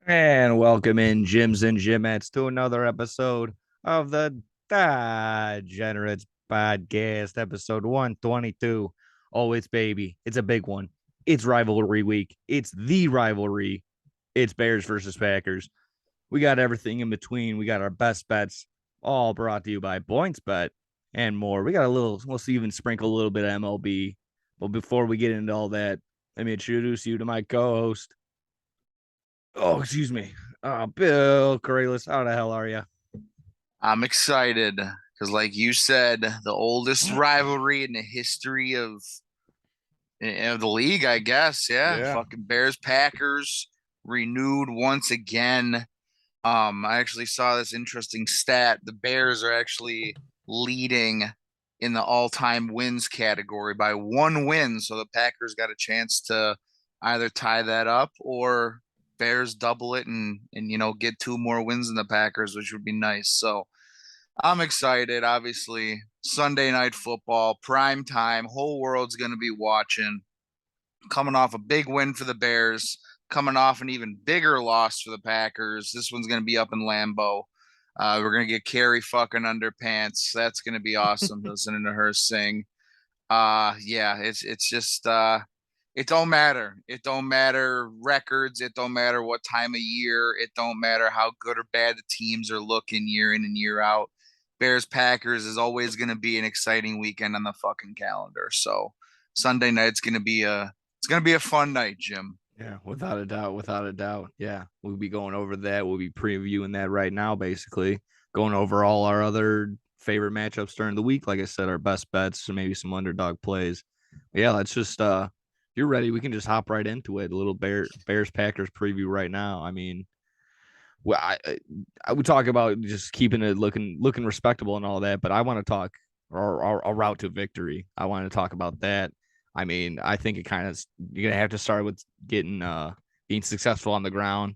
And welcome in, Jims and Jimettes, to another episode of the DAAAgenerates podcast, episode 122. Oh, it's baby. It's a big one. It's rivalry week. It's the rivalry. It's Bears versus Packers. We got everything in between. We got our best bets, all brought to you by PointsBet and more. We got a little, we'll see, even sprinkle a little bit of MLB. But before we get into all that, let me introduce you to my co host. Oh, excuse me. Bill Corrales, how the hell are you? I'm excited because, like you said, the oldest rivalry in the history of the league, I guess. Yeah, Yeah. fucking Bears Packers renewed once again. I actually saw this interesting stat. The Bears are actually leading in the all-time wins category by one win, so the Packers got a chance to either tie that up or Bears double it and get two more wins than the Packers, which would be nice. So I'm excited. Obviously, Sunday night football, prime time, whole world's going to be watching. Coming off a big win for the Bears, coming off an even bigger loss for the Packers. This one's going to be up in Lambeau. We're going to get Carrie fucking underpants. That's going to be awesome listening to her sing. Yeah, it's just it don't matter. It don't matter records. It don't matter what time of year. It don't matter how good or bad the teams are looking year in and year out. Bears Packers is always going to be an exciting weekend on the fucking calendar. So Sunday night's going to be a fun night, Jim. Yeah, without a doubt, without a doubt. Yeah, we'll be going over that. We'll be previewing that right now, basically. Going over all our other favorite matchups during the week. Like I said, our best bets, so maybe some underdog plays. But yeah, let's just if you're ready, we can just hop right into it. A little Bears Packers preview right now. I mean, well, I would talk about just keeping it looking respectable and all that, but I want to talk our route to victory. I want to talk about that. I mean, I think it kind of you're gonna have to start with getting being successful on the ground.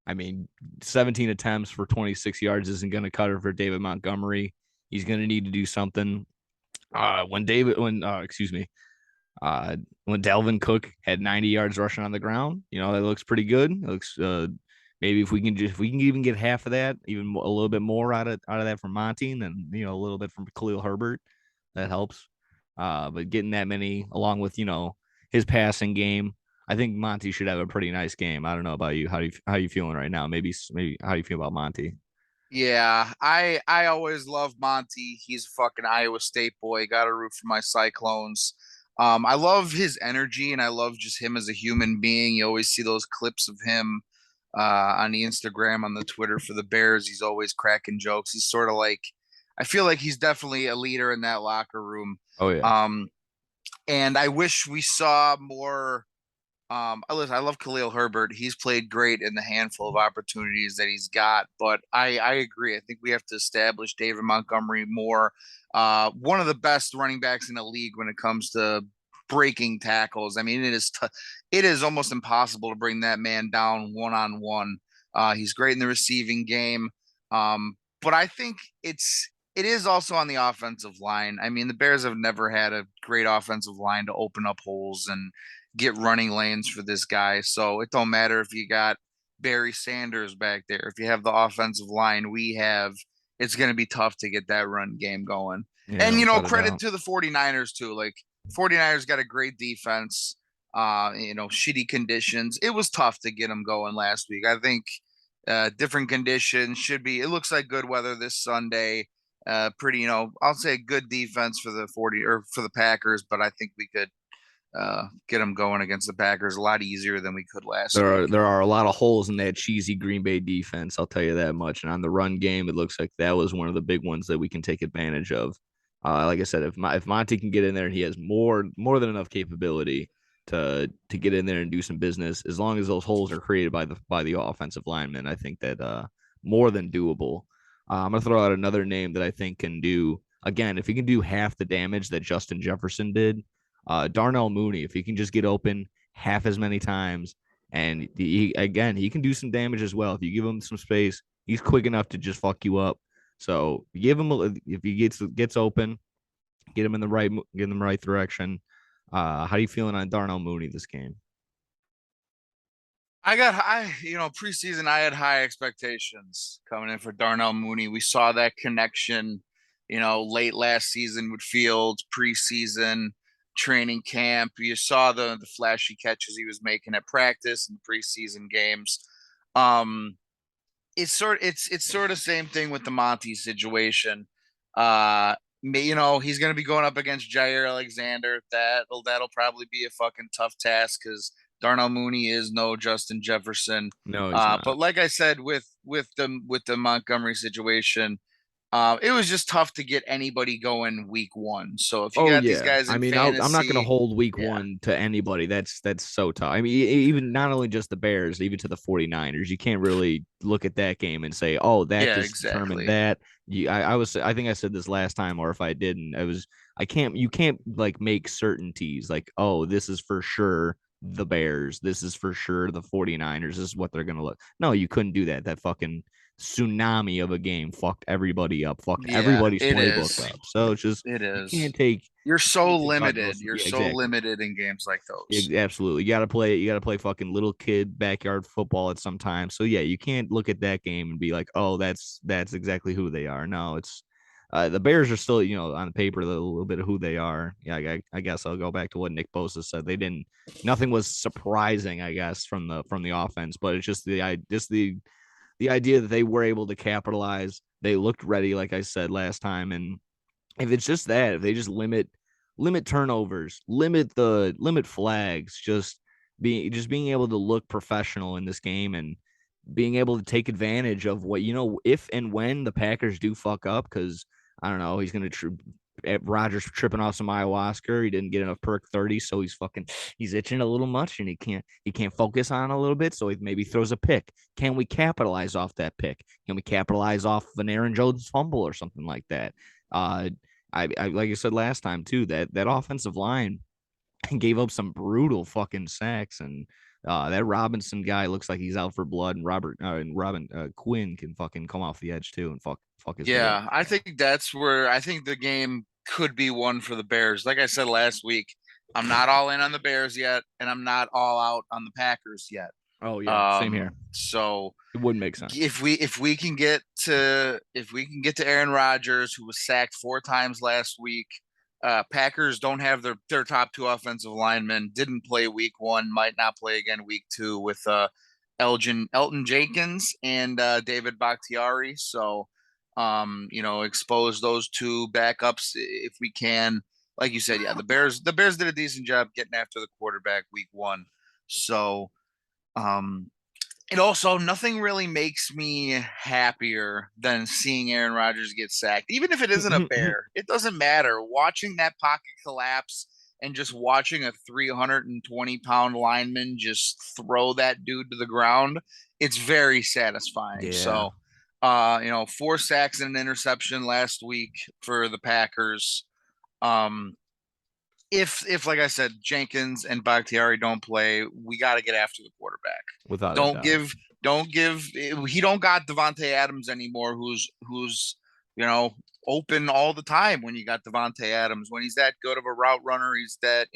I mean, 17 attempts for 26 yards isn't going to cut it for David Montgomery. He's going to need to do something. Excuse me, when Dalvin Cook had 90 yards rushing on the ground, that looks pretty good. It looks maybe if we can even get half of that, even a little bit more out of that from Monty, and then a little bit from Khalil Herbert, that helps. But getting that many along with his passing game, I think Monty should have a pretty nice game. I don't know about you. How you feeling right now? Maybe how you feel about Monty? Yeah, I always love Monty. He's a fucking Iowa State boy. Got to root for my Cyclones. I love his energy and I love just him as a human being. You always see those clips of him on the Instagram, on the Twitter for the Bears. He's always cracking jokes. He's sort of like, I feel like he's definitely a leader in that locker room. Oh yeah. Um, and I wish we saw more. Listen, I love Khalil Herbert. He's played great in the handful of opportunities that he's got, but I agree. I think we have to establish David Montgomery more. One of the best running backs in the league when it comes to breaking tackles. I mean, it is almost impossible to bring that man down one on one. He's great in the receiving game, but I think it is also on the offensive line. I mean, the Bears have never had a great offensive line to open up holes and get running lanes for this guy. So it don't matter if you got Barry Sanders back there. If you have the offensive line we have, it's going to be tough to get that run game going. Yeah, And without a credit doubt. to the 49ers too. Like 49ers got a great defense. Shitty conditions. It was tough to get them going last week. I think different conditions should be. It looks like good weather this Sunday. Pretty, I'll say good defense for the 40 or for the Packers, but I think we could get them going against the Packers a lot easier than we could last There week. are there are a lot of holes in that cheesy Green Bay defense. I'll tell you that much. And on the run game, it looks like that was one of the big ones that we can take advantage of. Like I said, if Monty can get in there and he has more than enough capability to get in there and do some business, as long as those holes are created by the offensive lineman, I think that more than doable. I'm gonna throw out another name that I think can do again if he can do half the damage that Justin Jefferson did. Darnell Mooney, if he can just get open half as many times and he can do some damage as well. If you give him some space, he's quick enough to just fuck you up. So give him if he gets open, get him in the right direction. How are you feeling on Darnell Mooney this game? Preseason I had high expectations coming in for Darnell Mooney. We saw that connection, late last season with Fields, preseason, training camp. You saw the flashy catches he was making at practice and preseason games. Um, it's sort of same thing with the Monty situation. He's gonna be going up against Jair Alexander. That'll probably be a fucking tough task because Darnell Mooney is no Justin Jefferson. No, he's But not. like I said, with the Montgomery situation, it was just tough to get anybody going week one. So if you Oh got these yeah, guys I in mean, I'm not going to fantasy, hold week yeah, one to anybody. That's so tough. I mean, even not only just the Bears, even to the 49ers, you can't really look at that game and say, oh, that yeah, just determined exactly. that. I think I said this last time, or if I didn't, you can't like make certainties like, oh, this is for sure the Bears, this is for sure the 49ers, this is what they're going to look. No, you couldn't do that. That fucking tsunami of a game fucked everybody up, fucked Yeah, everybody's it playbook is. up. So it's just It you is. can't take You're you so can't take limited. Cardinals. You're Yeah, so exactly. limited in games like those. Absolutely. You gotta play fucking little kid backyard football at some time. So yeah, you can't look at that game and be like, oh, that's exactly who they are. No, it's the Bears are still, on paper a little bit of who they are. Yeah, I guess I'll go back to what Nick Bosa said. They didn't nothing was surprising, I guess, from the offense, but it's just the idea that they were able to capitalize. They looked ready, like I said last time, and if it's just that, if they just limit turnovers, limit flags, just being able to look professional in this game and being able to take advantage of what if and when the Packers do fuck up, because I don't know, he's gonna Rogers tripping off some ayahuasca. He didn't get enough perk 30, so he's itching a little much and he can't focus on a little bit, so he maybe throws a pick. Can we capitalize off that pick? Can we capitalize off an Aaron Jones fumble or something like that? Uh, I like I said last time too, that offensive line gave up some brutal fucking sacks, and that Robinson guy looks like he's out for blood, and Robin Quinn can fucking come off the edge too and fuck his head up. Yeah, I think that's where I think the game could be won for the Bears. Like I said last week, I'm not all in on the Bears yet, and I'm not all out on the Packers yet. Oh yeah, same here. So It wouldn't make sense. if we can get to Aaron Rodgers, who was sacked 4 times last week, Packers don't have their top two offensive linemen. Didn't play week one, might not play again week two with Elton Jenkins and David Bakhtiari. So expose those two backups if we can. Like you said, yeah, the Bears did a decent job getting after the quarterback week one. So um it also nothing really makes me happier than seeing Aaron Rodgers get sacked. Even if it isn't a bear, it doesn't matter. Watching that pocket collapse and just watching a 320-pound lineman just throw that dude to the ground, it's very satisfying. Yeah. So, 4 sacks and an interception last week for the Packers. Um, if like I said, Jenkins and Bakhtiari don't play, we got to get after the quarterback. Without a Don't doubt. give don't give he don't got Devontae Adams anymore, who's you know open all the time when you got Devontae Adams. When he's that good of a route runner, he's that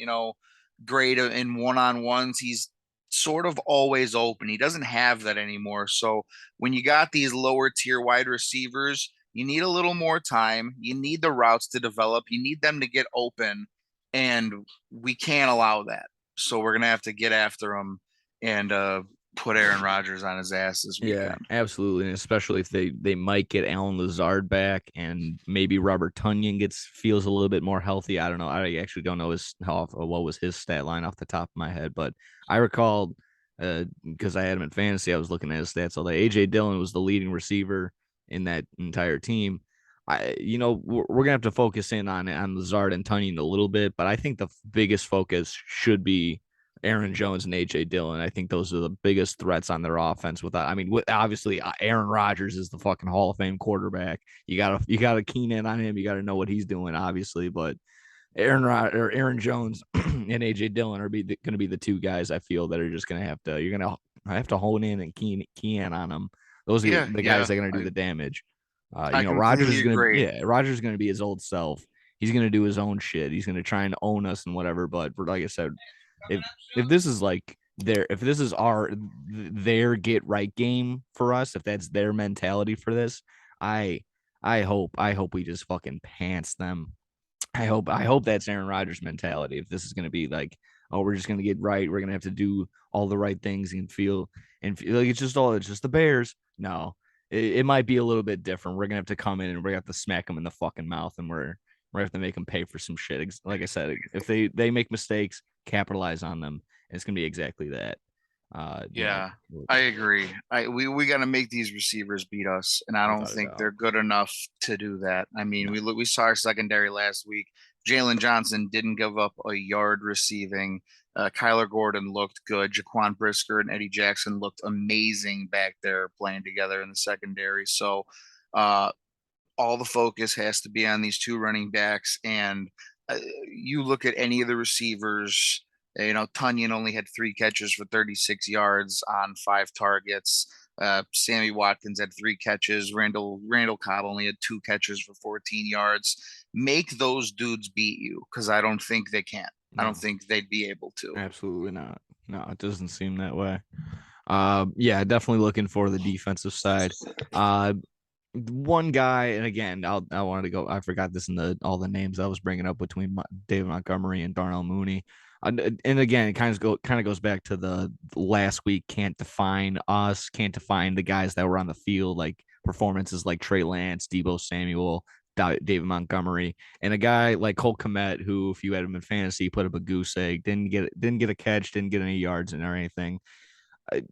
great in one-on-ones. He's sort of always open. He doesn't have that anymore. So when you got these lower tier wide receivers, you need a little more time. You need the routes to develop. You need them to get open, and we can't allow that. So we're gonna have to get after him and put Aaron Rodgers on his ass this Yeah, weekend. absolutely, and especially if they might get Alan Lazard back, and maybe Robert Tunyon feels a little bit more healthy. I don't know. I actually don't know what was his stat line off the top of my head, but I recalled because I had him in fantasy. I was looking at his stats all day. AJ Dillon was the leading receiver in that entire team. We're gonna have to focus in on Lazard and Tunyon a little bit, but I think the biggest focus should be Aaron Jones and AJ Dillon. I think those are the biggest threats on their offense. Obviously Aaron Rodgers is the fucking Hall of Fame quarterback. You gotta keen in on him. You gotta know what he's doing, obviously. But Aaron Jones and AJ Dillon are going to be the two guys I feel that are just going to have to. You're going to have to hone in and key in on them. Those are Yeah, the guys yeah, that are going to do I the damage. I Rogers completely is going to agree. yeah, Rogers is going to be his old self. He's going to do his own shit. He's going to try and own us and whatever. But like I said, if this is like if this is their get right game for us, if that's their mentality for this, I I hope we just fucking pants them. I hope that's Aaron Rodgers' mentality. If this is going to be like, oh, we're just going to get right, we're going to have to do all the right things and feel like it's just the Bears. No, it might be a little bit different. We're going to have to come in and we're going to have to smack them in the fucking mouth, and we're going to have to make them pay for some shit. Like I said, if they make mistakes, capitalize on them. And it's going to be exactly that. Yeah, I agree. We got to make these receivers beat us, and I don't without a think doubt. they're good enough to do that. I mean, No, we saw our secondary last week. Jalen Johnson didn't give up a yard receiving. Kyler Gordon looked good. Jaquan Brisker and Eddie Jackson looked amazing back there playing together in the secondary. So, uh, all the focus has to be on these two running backs. And you look at any of the receivers, Tunyon only had 3 catches for 36 yards on 5 targets. Sammy Watkins had 3 catches. Randall Cobb only had 2 catches for 14 yards. Make those dudes beat you because I don't think they can. I don't no, think they'd be able to. absolutely not. No, it doesn't seem that way. Yeah, definitely looking for the defensive side. Uh, One guy, and again, I wanted to go. I forgot this in the all the names I was bringing up between David Montgomery and Darnell Mooney. And again, it kind of goes back to the last week. Can't define us. Can't define the guys that were on the field, like performances like Trey Lance, Debo Samuel, David Montgomery, and a guy like Cole Kmet, who, if you had him in fantasy, put up a goose egg. Didn't get a catch. Didn't get any yards or anything.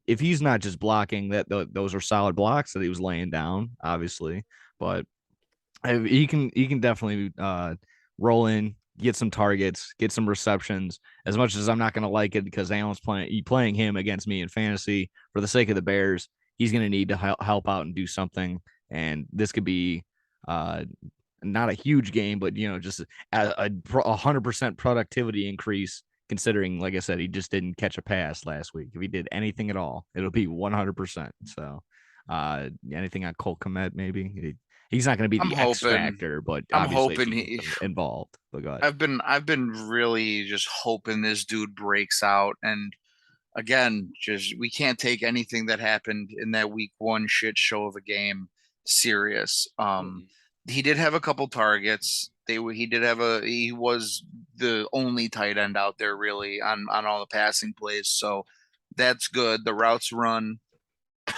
If he's not just blocking, those are solid blocks that he was laying down, obviously. But he can definitely roll in, get some targets, get some receptions. As much as I'm not going to like it because Allen's playing him against me in fantasy for the sake of the Bears, he's going to need to help out and do something. And this could be uh, not a huge game, but just a 100% productivity increase. Considering, like I said, he just didn't catch a pass last week. If he did anything at all, it'll be 100%. So, anything on Cole Komet, maybe he's not going to be I'm the X hoping. factor, but I'm obviously if hoping he gets he. involved, but go ahead. I've been really just hoping this dude breaks out. And again, just we can't take anything that happened in that week 1 shit show of a game serious. He did have a couple targets. He was the only tight end out there really on all the passing plays. So that's good. The routes run,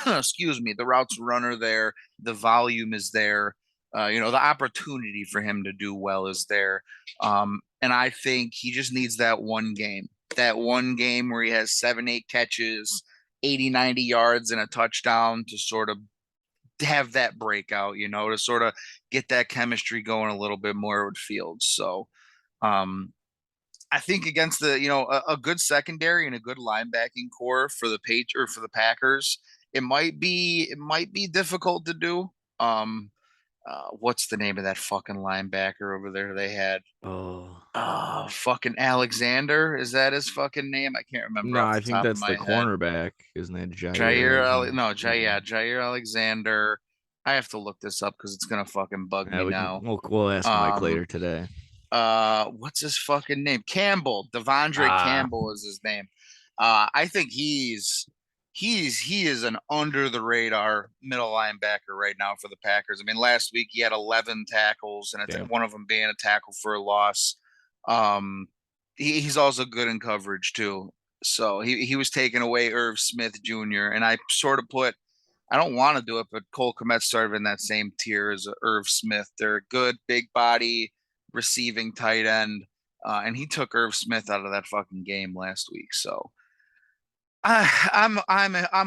excuse me, the routes run are there. The volume is there. The opportunity for him to do well is there. And I think he just needs that one game. That one game where he has 7, 8 catches, 80, 90 yards, and a touchdown to sort of have that breakout, to sort of get that chemistry going a little bit more with Fields. So um, I think against a good secondary and a good linebacking core for the for the Packers, it might be difficult to do. Um, what's the name of that fucking linebacker over there they had? Oh Fucking Alexander. Is that his fucking name? I can't remember no, off I the think top of that's the my head. cornerback, isn't it? Jair Alexander. No, Yeah. Jair Alexander. I have to look this up because it's gonna fucking bug Yeah, me now. we'll ask Mike Um, later today. what's his fucking name? Campbell. Devondre Ah, Campbell is his name. I think he is an under the radar middle linebacker right now for the Packers. I mean, last week he had 11 tackles and damn. one of them being a tackle for a loss. Um, he's also good in coverage too. So he was taking away Irv Smith Jr. and I sort of put I don't want to do it, but Cole Kmet's sort of in that same tier as Irv Smith. They're a good big body receiving tight end, and he took Irv Smith out of that fucking game last week. So I'm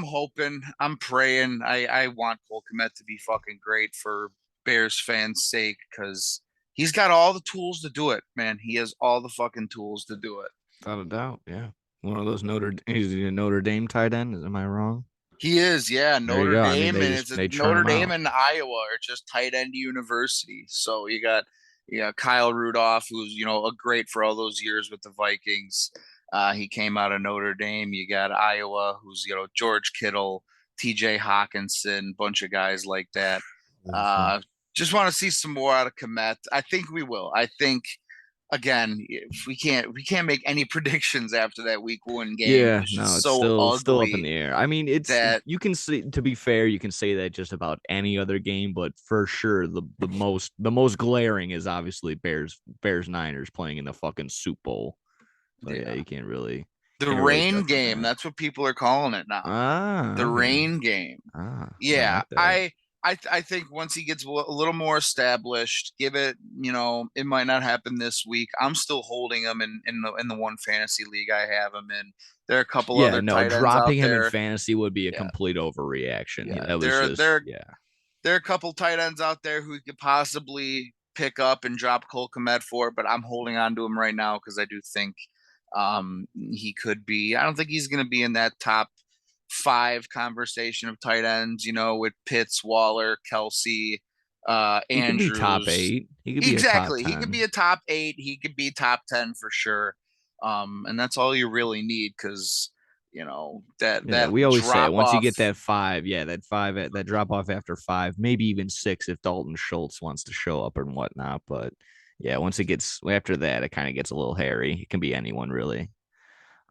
hoping, I'm praying. I want Cole Kmet to be fucking great for Bears fans' sake because he's got all the tools to do it, man. He has all the fucking tools to do it. Without a doubt. Yeah. One of those he's a Notre Dame tight end. Am I wrong? He is, yeah, There you Notre go. I mean, Dame, and it's a they churn Notre him Dame out. and Iowa are just tight end university. So you got Kyle Rudolph, who's a great for all those years with the Vikings. He came out of Notre Dame. You got Iowa, who's George Kittle, T.J. Hawkinson, bunch of guys like that. Uh, just want to see some more out of Komet. I think we will. I think again, if we can't make any predictions after that week 1 game. It Yeah, was no, just it's so still up in ugly the air. I mean, it's that you can say, to be fair, you can say that just about any other game, but for sure the most glaring is obviously Bears Niners playing in the fucking Soup Bowl. So yeah, yeah. you The can't really rain judge on game, that. that's what people are calling it now. Ah, The okay. rain game. I Yeah, like that. I think once he gets a little more established, give it, it might not happen this week. I'm still holding him in the one fantasy league I have him in. There are a couple Yeah, other no, tight ends dropping out him in there. fantasy would be a Yeah, complete overreaction. yeah. That was There just, there yeah. there are a couple tight ends out there who could possibly pick up and drop Cole Kmet for, but I'm holding on to him right now because I do think he could be. I don't think he's going to be in that top 5 conversation of tight ends, with Pitts, Waller, Kelsey, He could be top Andrews. eight. He could be a top Exactly. He could be 10. a top 8. He could be top 10 for sure. And that's all you really need because that Yeah, that we always say drop once you off. get that five, yeah, that drop off after five, maybe even six if Dalton Schultz wants to show up and whatnot. But yeah, once it gets after that, it kind of gets a little hairy. It can be anyone really.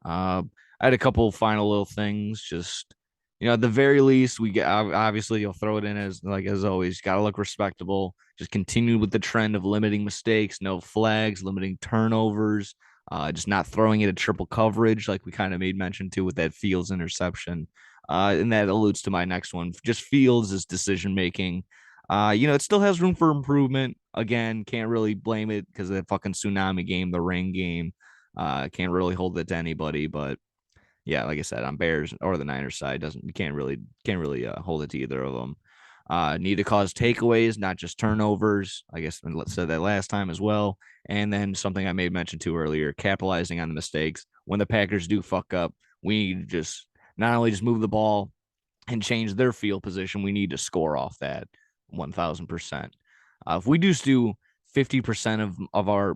I had a couple final little things. Just at the very least, we get obviously you'll throw it in as always. Got to look respectable. Just continue with the trend of limiting mistakes, no flags, limiting turnovers. Just not throwing it at triple coverage like we kind of made mention to with that Fields interception. And that alludes to my next one. Just Fields' decision making. It still has room for improvement. Again, can't really blame it because of that fucking tsunami game, the rain game. Can't really hold it to anybody, but yeah, like I said, on Bears or the Niners side, doesn't you can't really hold it to either of them. Need to cause takeaways, not just turnovers. I guess let's say that last time as well. And then something I made mention to earlier, capitalizing on the mistakes. When the Packers do fuck up, we need to just not only just move the ball and change their field position, we need to score off that 1000%. If we just do 50% of our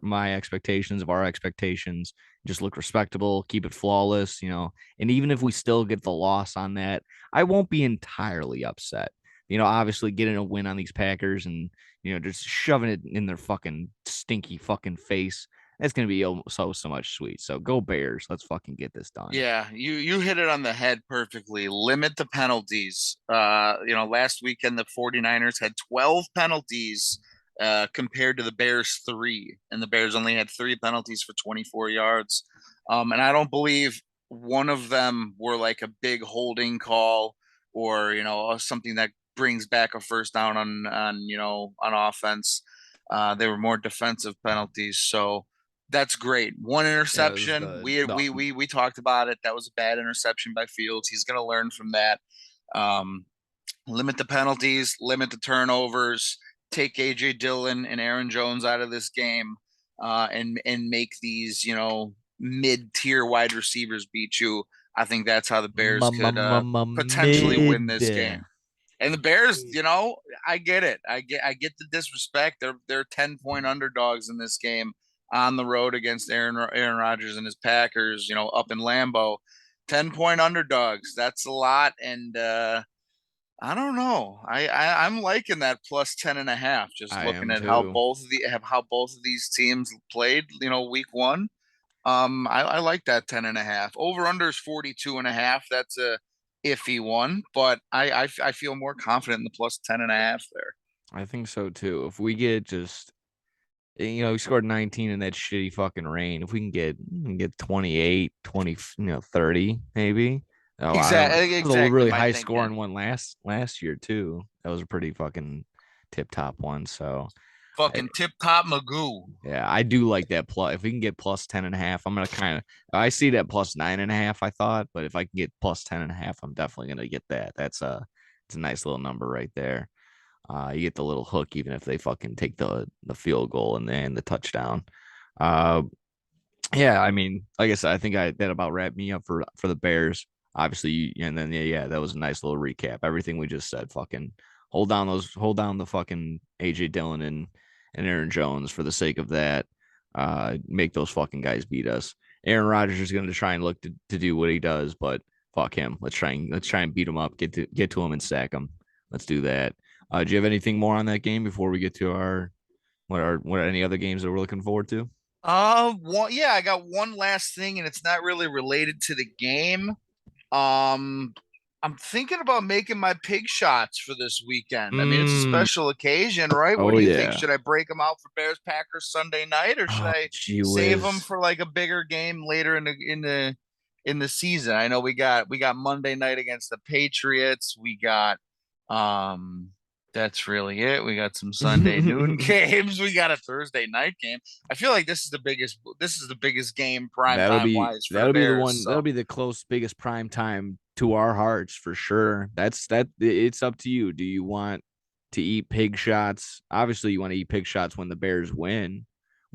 expectations, just look respectable, keep it flawless, and even if we still get the loss on that, I won't be entirely upset. Obviously getting a win on these Packers and just shoving it in their fucking stinky fucking face. That's gonna be so much sweet. So go Bears. Let's fucking get this done. Yeah, you hit it on the head perfectly. Limit the penalties. Last weekend the 49ers had 12 penalties compared to the Bears 3, and the Bears only had 3 penalties for 24 yards. And I don't believe one of them were like a big holding call or, something that brings back a first down on offense. They were more defensive penalties. So that's great. One Yeah, it was interception. the We had, the we talked about it. That was a bad interception by Fields. He's going to learn from that. Um, Limit the penalties, limit the turnovers, take AJ Dillon and Aaron Jones out of this game, and make these mid-tier wide receivers beat you. I think that's how the Bears could potentially win mid. this game. And the Bears, I get it. I get the disrespect. They're 10-point underdogs in this game on the road against Aaron Rodgers and his Packers, up in Lambeau. 10-point underdogs. That's a lot. And I don't know. I'm liking that plus 10.5. Just I looking am at how too. both of these teams played, week 1. I like that 10.5. Over under is 42.5. That's a iffy one, but I feel more confident in the plus 10.5 there. I think so too. If we get just we scored 19 in that shitty fucking rain. If we can get 28, 20, 30 maybe. Oh, I don't know. That was a Exactly really my high thinking. scoring one last year too. That was a pretty fucking tip top one. So I, Fucking tip top Magoo. yeah, I do like that plus. If we can get plus 10.5, I'm gonna kind of. I see that plus 9.5. I thought, but if I can get plus 10.5, I'm definitely gonna get that. It's a nice little number right there. You get the little hook even if they fucking take the field goal and then the touchdown. Uh, yeah, I mean, like I said, I think that about wrapped me up for the Bears. Obviously, and then yeah, that was a nice little recap. Everything we just said, fucking hold down the fucking AJ Dillon and Aaron Jones for the sake of that. Make those fucking guys beat us. Aaron Rodgers is going to try and look to do what he does, but fuck him. Let's try and beat him up. Get to him and sack him. Let's do that. Do you have anything more on that game before we get to our what any other games that we're looking forward to? Yeah, I got one last thing, and it's not really related to the game. Um, I'm thinking about making my pig shots for this weekend. I mean, it's a Mm. special occasion, right? What Oh do you think? yeah. Should I break them out for Bears Packers Sunday night, or should Oh, I gee save them whiz. for like a bigger game later in the season? I know we got Monday night against the Patriots. We got um that's really it. We got some Sunday noon games. We got a Thursday night game. I feel like this is the biggest game prime That'll time be wise for the that'll be the Bears. one that'll So be the close biggest prime time to our hearts for sure. That it's up to you. Do you want to eat pig shots? Obviously you want to eat pig shots when the Bears win.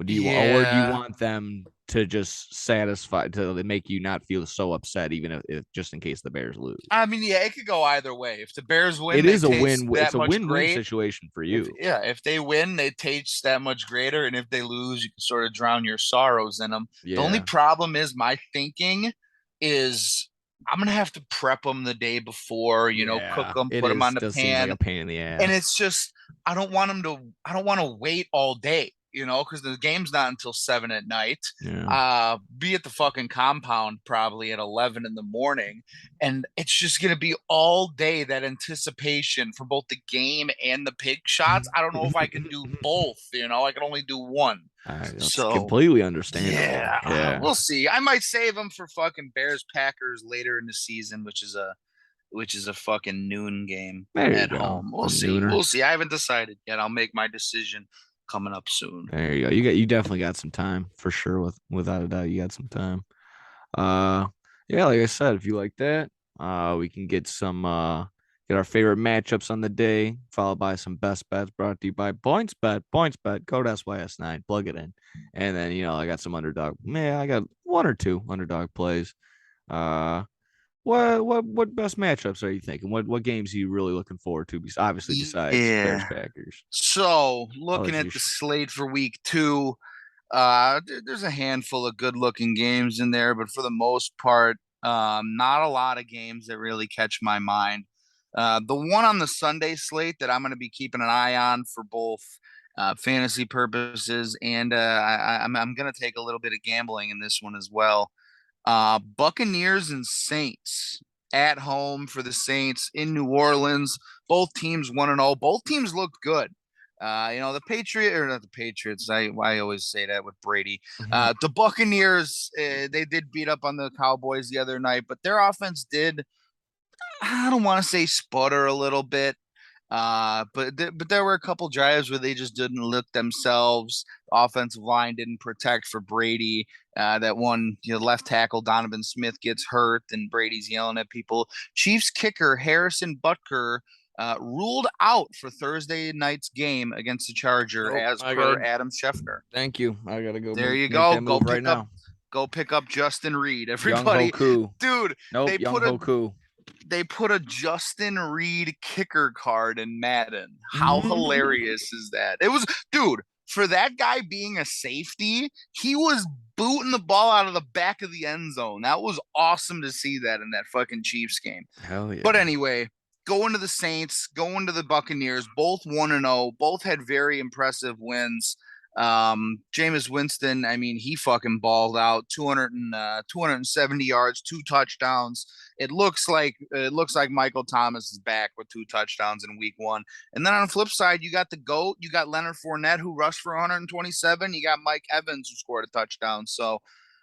Do you yeah. want them to just satisfy to make you not feel so upset even if just in case the Bears lose? I mean, yeah, it could go either way. If the Bears win, It they is a taste win. It's that a much win-win great. situation for If you. yeah, if they win, they taste that much greater, and if they lose, you can sort of drown your sorrows in them. The only Yeah. problem is my thinking is I'm gonna have to prep them the day before, cook Yeah. them, It put them is on the does seem like pan, a pain in the and ass. it's just I don't want to wait all day, because the game's not until 7 at night. Yeah. Be at the fucking compound probably at 11 in the morning, and it's just gonna be all day that anticipation for both the game and the pig shots. I don't know if I can do both, I can only do one. That's So completely understandable. yeah, Yeah. we'll see. I might save them for fucking Bears Packers later in the season, which is a fucking noon game There you at go. home. A We'll see. nooner. We'll see. I haven't decided yet. I'll make my decision coming up soon. There you go. You definitely got some time for sure. Without a doubt, you got some time. Uh, yeah, like I said, if you like that, we can get our favorite matchups on the day, followed by some best bets brought to you by Points Bet. Points Bet. Go to SYS9, plug it in, and then I got some underdog. Man, I got one or two underdog plays. Uh, what best matchups are you thinking? What games are you really looking forward to? Obviously, besides Bears Yeah. Packers. So I'll looking let at you. the slate for week two, there's a handful of good looking games in there, but for the most part, not a lot of games that really catch my mind. The one on the Sunday slate that I'm going to be keeping an eye on for both fantasy purposes and I'm going to take a little bit of gambling in this one as well. Buccaneers and Saints at home for the Saints in New Orleans. Both teams 1-0. Both teams looked good. The Patriot or not the Patriots. I always say that with Brady. The Buccaneers, they did beat up on the Cowboys the other night, but their offense did, I don't want to say sputter a little bit. But there were a couple drives where they just didn't look themselves. The offensive line didn't protect for Brady. That one, left tackle Donovan Smith gets hurt, and Brady's yelling at people. Chiefs kicker Harrison Butker ruled out for Thursday night's game against the Charger, Nope. as I per gotta Adam Schefter. thank you. I gotta There you make go. that move right now. Go pick up Justin Reed. Young Everybody, Hoku. dude, Nope. they Young put a Hoku. they put a Justin Reed kicker card in Madden. How hilarious is that? It was, dude, for that guy being a safety, he was booting the ball out of the back of the end zone. That was awesome to see that in that fucking Chiefs game. Hell But yeah. anyway, going to the Saints, going to the Buccaneers, both 1-0, both had very impressive wins. Jameis Winston, I mean, he fucking balled out 270 yards, two touchdowns. It looks like Michael Thomas is back with two touchdowns in week one. And then on the flip side, you got the GOAT, you got Leonard Fournette who rushed for 127, you got Mike Evans who scored a touchdown. So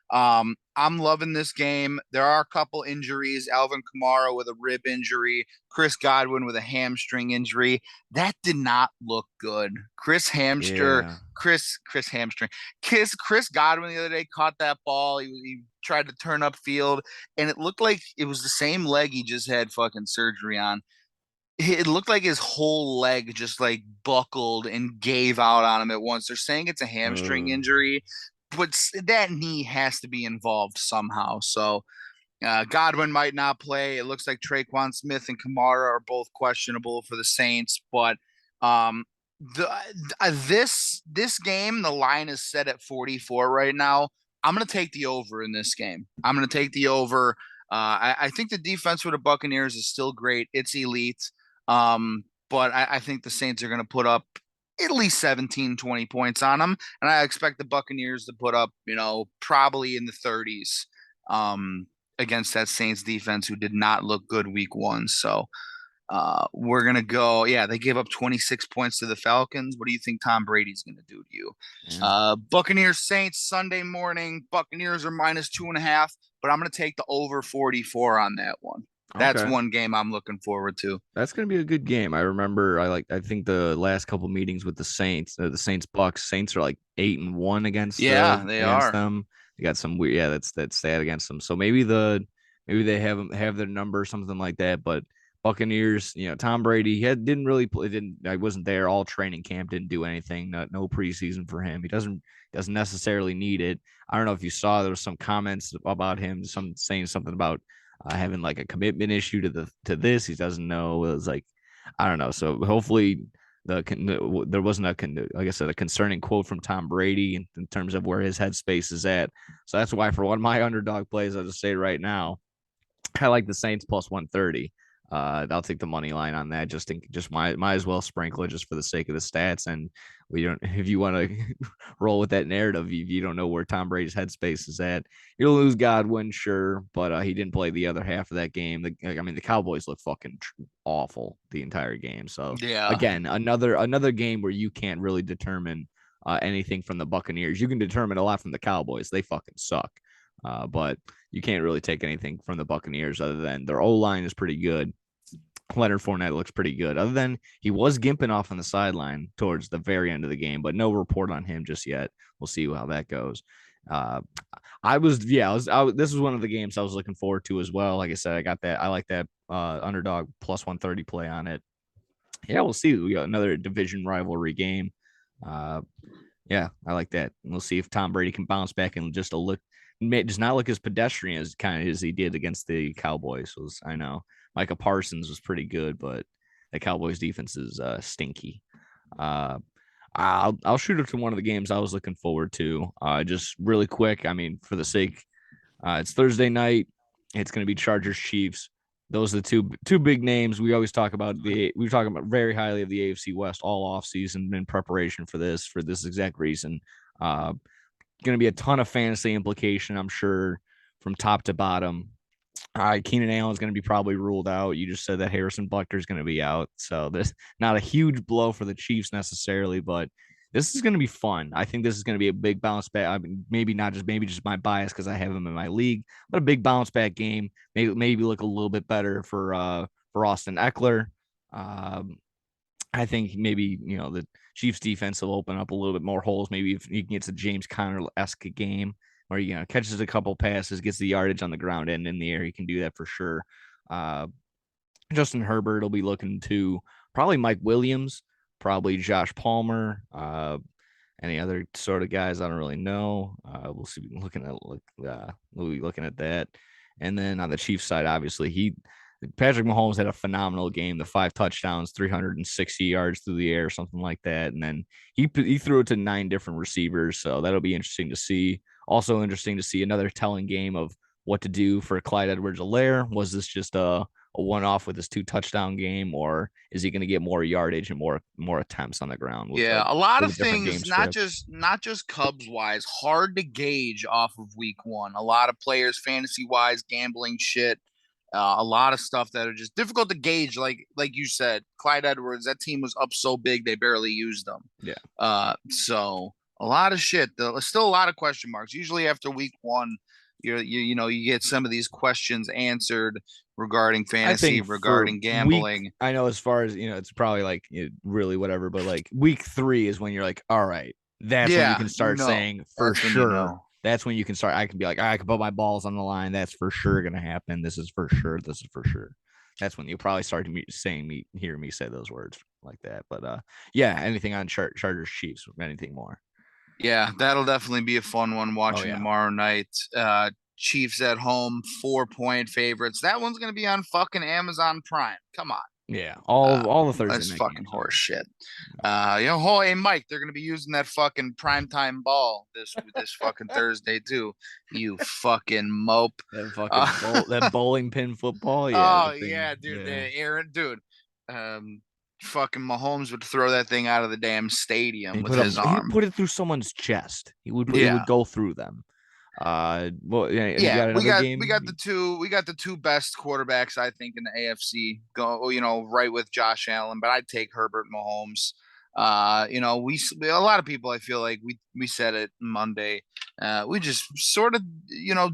I'm loving this game. There are a couple injuries. Alvin Kamara with a rib injury, Chris Godwin with a hamstring injury. That did not look good. Yeah. Chris hamstring. Chris Godwin the other day caught that ball. He tried to turn up field, and it looked like it was the same leg he just had fucking surgery on. It looked like his whole leg just like buckled and gave out on him at once. They're saying it's a hamstring Uh, injury, but that knee has to be involved somehow. So Godwin might not play. It looks like Traquan Smith and Kamara are both questionable for the Saints, but um, this game, the line is set at 44 right now. I'm going to take the over in this game. I'm going to take the over. I think the defense for the Buccaneers is still great. It's elite. But I think the Saints are going to put up at least 17, 20 points on them. And I expect the Buccaneers to put up, probably in the 30s against that Saints defense who did not look good week one. So we're going to go. Yeah, they gave up 26 points to the Falcons. What do you think Tom Brady's going to do to you? Yeah. Buccaneers Saints Sunday morning. Buccaneers are -2.5, but I'm going to take the over 44 on that one. That's Okay. one game I'm looking forward to. That's gonna be a good game. I remember I think the last couple meetings with the Saints Bucks. Saints are like 8-1 Yeah, they against are. them. They got some weird, yeah, that's sad against them. So maybe they have their number or something like that. But Buccaneers, Tom Brady, didn't really play. Didn't I wasn't there all training camp. Didn't do anything. No preseason for him. He doesn't necessarily need it. I don't know if you saw there was some comments about him, some saying something about having like a commitment issue to this. He doesn't know. It was like, I don't know. So hopefully there wasn't like I said, a concerning quote from Tom Brady in terms of where his headspace is at. So that's why for one of my underdog plays, I'll just say right now, I like the Saints plus 130. I'll take the money line on that. Just might as well sprinkle it just for the sake of the stats. And we don't, if you want to roll with that narrative, if you don't know where Tom Brady's headspace is at, you'll lose Godwin, sure, but he didn't play the other half of that game. The Cowboys look fucking awful the entire game. So Yeah. again, another game where you can't really determine anything from the Buccaneers. You can determine a lot from the Cowboys. They fucking suck. But you can't really take anything from the Buccaneers other than their O line is pretty good. Leonard Fournette looks pretty good. Other than he was gimping off on the sideline towards the very end of the game, but no report on him just yet. We'll see how that goes. Uh, this was one of the games I was looking forward to as well. Like I said, I got that. I like that underdog plus 130 play on it. Yeah, we'll see. We got another division rivalry game. Uh, yeah, I like that. And we'll see if Tom Brady can bounce back and does not look as pedestrian as kind of as he did against the Cowboys. I know Micah Parsons was pretty good, but the Cowboys defense is stinky. Uh, I'll shoot up to one of the games I was looking forward to. Just really quick. I mean, for the sake, it's Thursday night. It's going to be Chargers Chiefs. Those are the two big names we always talk about. We talk about very highly of the AFC West all off season in preparation for this exact reason. Going to be a ton of fantasy implication, I'm sure, from top to bottom. Keenan Allen's going to be probably ruled out. You just said that Harrison Butker is going to be out, so this not a huge blow for the Chiefs necessarily, but this is going to be fun. I think this is going to be a big bounce back. I mean, maybe just my bias because I have him in my league, but a big bounce back game. Maybe look a little bit better for Austin Eckler. Um, I think maybe the Chiefs defense will open up a little bit more holes. Maybe if he gets a James Conner-esque game where catches a couple passes, gets the yardage on the ground and in the air, he can do that for sure. Justin Herbert will be looking to probably Mike Williams, probably Josh Palmer, any other sort of guys I don't really know. We'll see. We'll be looking at that, and then on the Chiefs side, obviously Patrick Mahomes had a phenomenal game. The 5 touchdowns, 360 yards through the air, something like that, and then he threw it to 9 different receivers. So that'll be interesting to see. Also interesting to see another telling game of what to do for Clyde Edwards-Helaire. Was this just a one-off with his 2 touchdown game, or is he going to get more yardage and more attempts on the ground Yeah, a lot with a of different things, game not script? just Cubs wise, hard to gauge off of week one. A lot of players, fantasy wise, gambling shit, a lot of stuff that are just difficult to gauge. Like you said, Clyde Edwards, that team was up so big they barely used them. Yeah. So a lot of shit. There's still a lot of question marks. Usually after week one, you get some of these questions answered regarding I fantasy, think for regarding week, gambling. I know as far as it's probably like really whatever, but like week 3 is when you're like, all right, that's when you Yeah, can start saying for that's when you sure. know. That's when you can start. I can be like, I can put my balls on the line. That's for sure gonna happen. This is for sure. This is for sure. That's when you probably start to hear me say those words like that. But yeah, anything on Chargers Chiefs, anything more? Yeah, that'll definitely be a fun one Oh watching yeah, tomorrow night. Chiefs at home, 4-point favorites. That one's gonna be on fucking Amazon Prime. Come on. yeah. All the Thursday That's night fucking games horse are. shit. Hey Mike, they're gonna be using that fucking primetime ball this fucking Thursday too. You fucking mope. That bowling pin football. Yeah, Oh that yeah, thing. dude. Yeah. The Aaron, dude. Um, fucking Mahomes would throw that thing out of the damn And stadium he with put his a he would arm. put it through someone's chest. He Yeah. would go through them. Well, yeah, you Yeah, got we another got game? we got the two best quarterbacks I think in the AFC. Go, right with Josh Allen, but I'd take Herbert and Mahomes. A lot of people, I feel like we said it Monday. We just sort of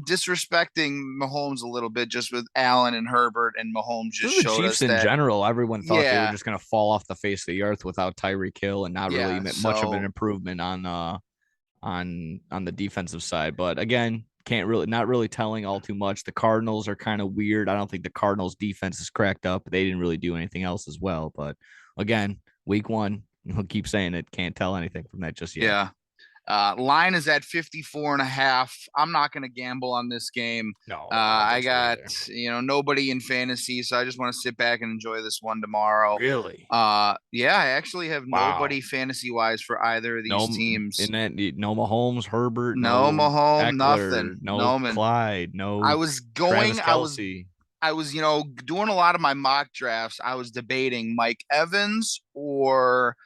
disrespecting Mahomes a little bit just with Allen and Herbert, and Mahomes just Just the showed Chiefs us in that. general, everyone thought they were Yeah, just going to fall off the face of the earth without Tyreek Hill and not really yeah. much of an So improvement on the defensive side. But again, can't really not really telling all too much. The Cardinals are kind of weird. I don't think the Cardinals defense is cracked up. They didn't really do anything else as well. But again, week one, we'll keep saying it. Can't tell anything from that just yet. yeah. Line is at 54.5. I'm not going to gamble on this game. No, I don't I think so got, either. nobody in fantasy, so I just want to sit back and enjoy this one tomorrow. Really? Yeah, I actually have Wow. nobody fantasy wise for either of these No, teams. in that no Mahomes, Herbert, No no Mahomes, Eckler, nothing. no No man. Clyde, I no was Travis going, Kelsey. I was, doing a lot of my mock drafts. I was debating Mike Evans or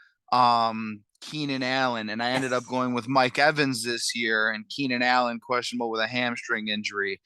Keenan Allen, and I ended up going with Mike Evans this year, and Keenan Allen questionable with a hamstring injury.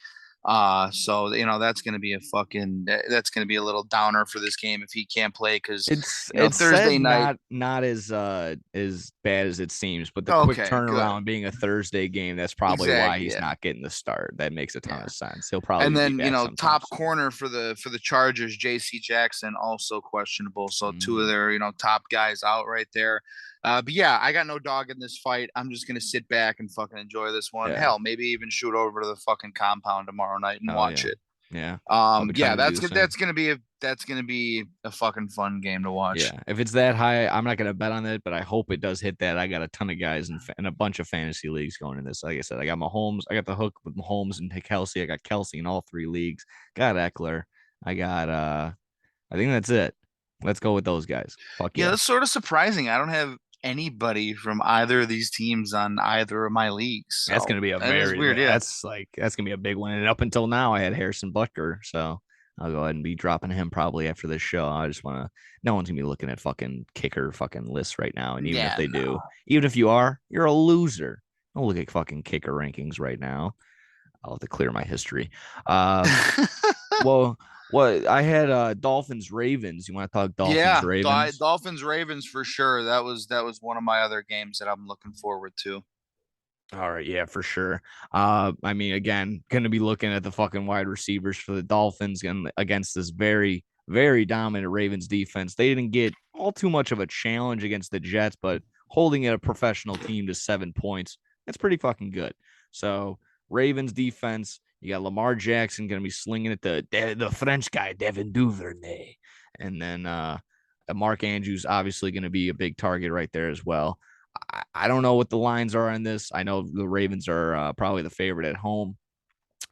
So that's gonna be a little downer for this game if he can't play because It's Thursday said night. not as bad as it seems, but the quick Okay, good, turnaround being a Thursday game, that's probably why exactly, he's yeah, not getting the start. That makes a ton yeah. of sense. He'll And probably be then, back sometime top soon. corner for the Chargers, J.C. Jackson also questionable. So two of Mm, their, top guys out right there. But yeah, I got no dog in this fight. I'm just gonna sit back and fucking enjoy this one. yeah. Hell, maybe even shoot over to the fucking compound tomorrow night and Oh watch yeah. it. Yeah. I'll be Yeah, trying to do the same. that's gonna be a fucking fun game to watch. Yeah, if it's that high, I'm not gonna bet on it, but I hope it does hit that. I got a ton of guys in a bunch of fantasy leagues going in this. Like I said, I got Mahomes, I got the hook with Mahomes and Kelsey. I got Kelsey in all three leagues. Got Eckler. I got I think that's it. Let's go with those guys. Fuck Yeah, yeah. that's sort of surprising. I don't have anybody from either of these teams on either of my leagues. That's So gonna be a that is very weird. Yeah. that's gonna be a big one. And up until now, I had Harrison Butker, so I'll go ahead and be dropping him probably after this show. I just want to. No one's gonna be looking at fucking kicker fucking lists right now, and even if Yeah, they do, even if you are, you're a loser. Don't look at fucking kicker rankings right now. I'll have to clear my history. Uh, no. well, what I had Dolphins Ravens. You want to talk Dolphins Yeah, Ravens? Dolphins Ravens for sure. That was one of my other games that I'm looking forward to. All right, yeah, for sure. I mean, again, gonna be looking at the fucking wide receivers for the Dolphins and against this very, very dominant Ravens defense. They didn't get all too much of a challenge against the Jets, but holding a professional team to 7 points, that's pretty fucking good. So Ravens defense, you got Lamar Jackson gonna be slinging it to the French guy Devin Duvernay, and then Mark Andrews obviously gonna be a big target right there as well. I don't know what the lines are on this. I know the Ravens are probably the favorite at home.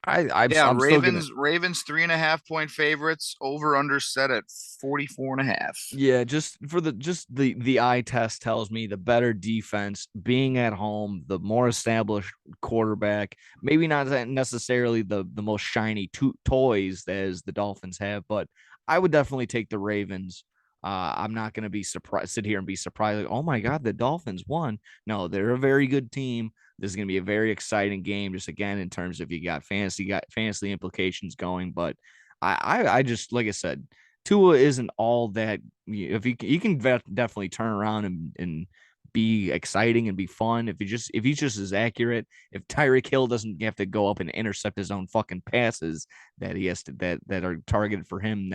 Yeah, I'm still gonna Ravens 3.5 point favorites, over under set at 44.5. yeah, just the eye test tells me the better defense being at home, the more established quarterback, maybe not necessarily the most shiny toys as the Dolphins have, but I would definitely take the Ravens. I'm not going to be surprised, sit here and be surprised, like, oh my God, the Dolphins won. No, they're a very good team. This is going to be a very exciting game, just again, in terms of you got fantasy implications going. But I just, like I said, Tua isn't all that. If he can definitely turn around and be exciting and be fun. If he's just as accurate, if Tyreek Hill doesn't have to go up and intercept his own fucking passes that he has to that are targeted for him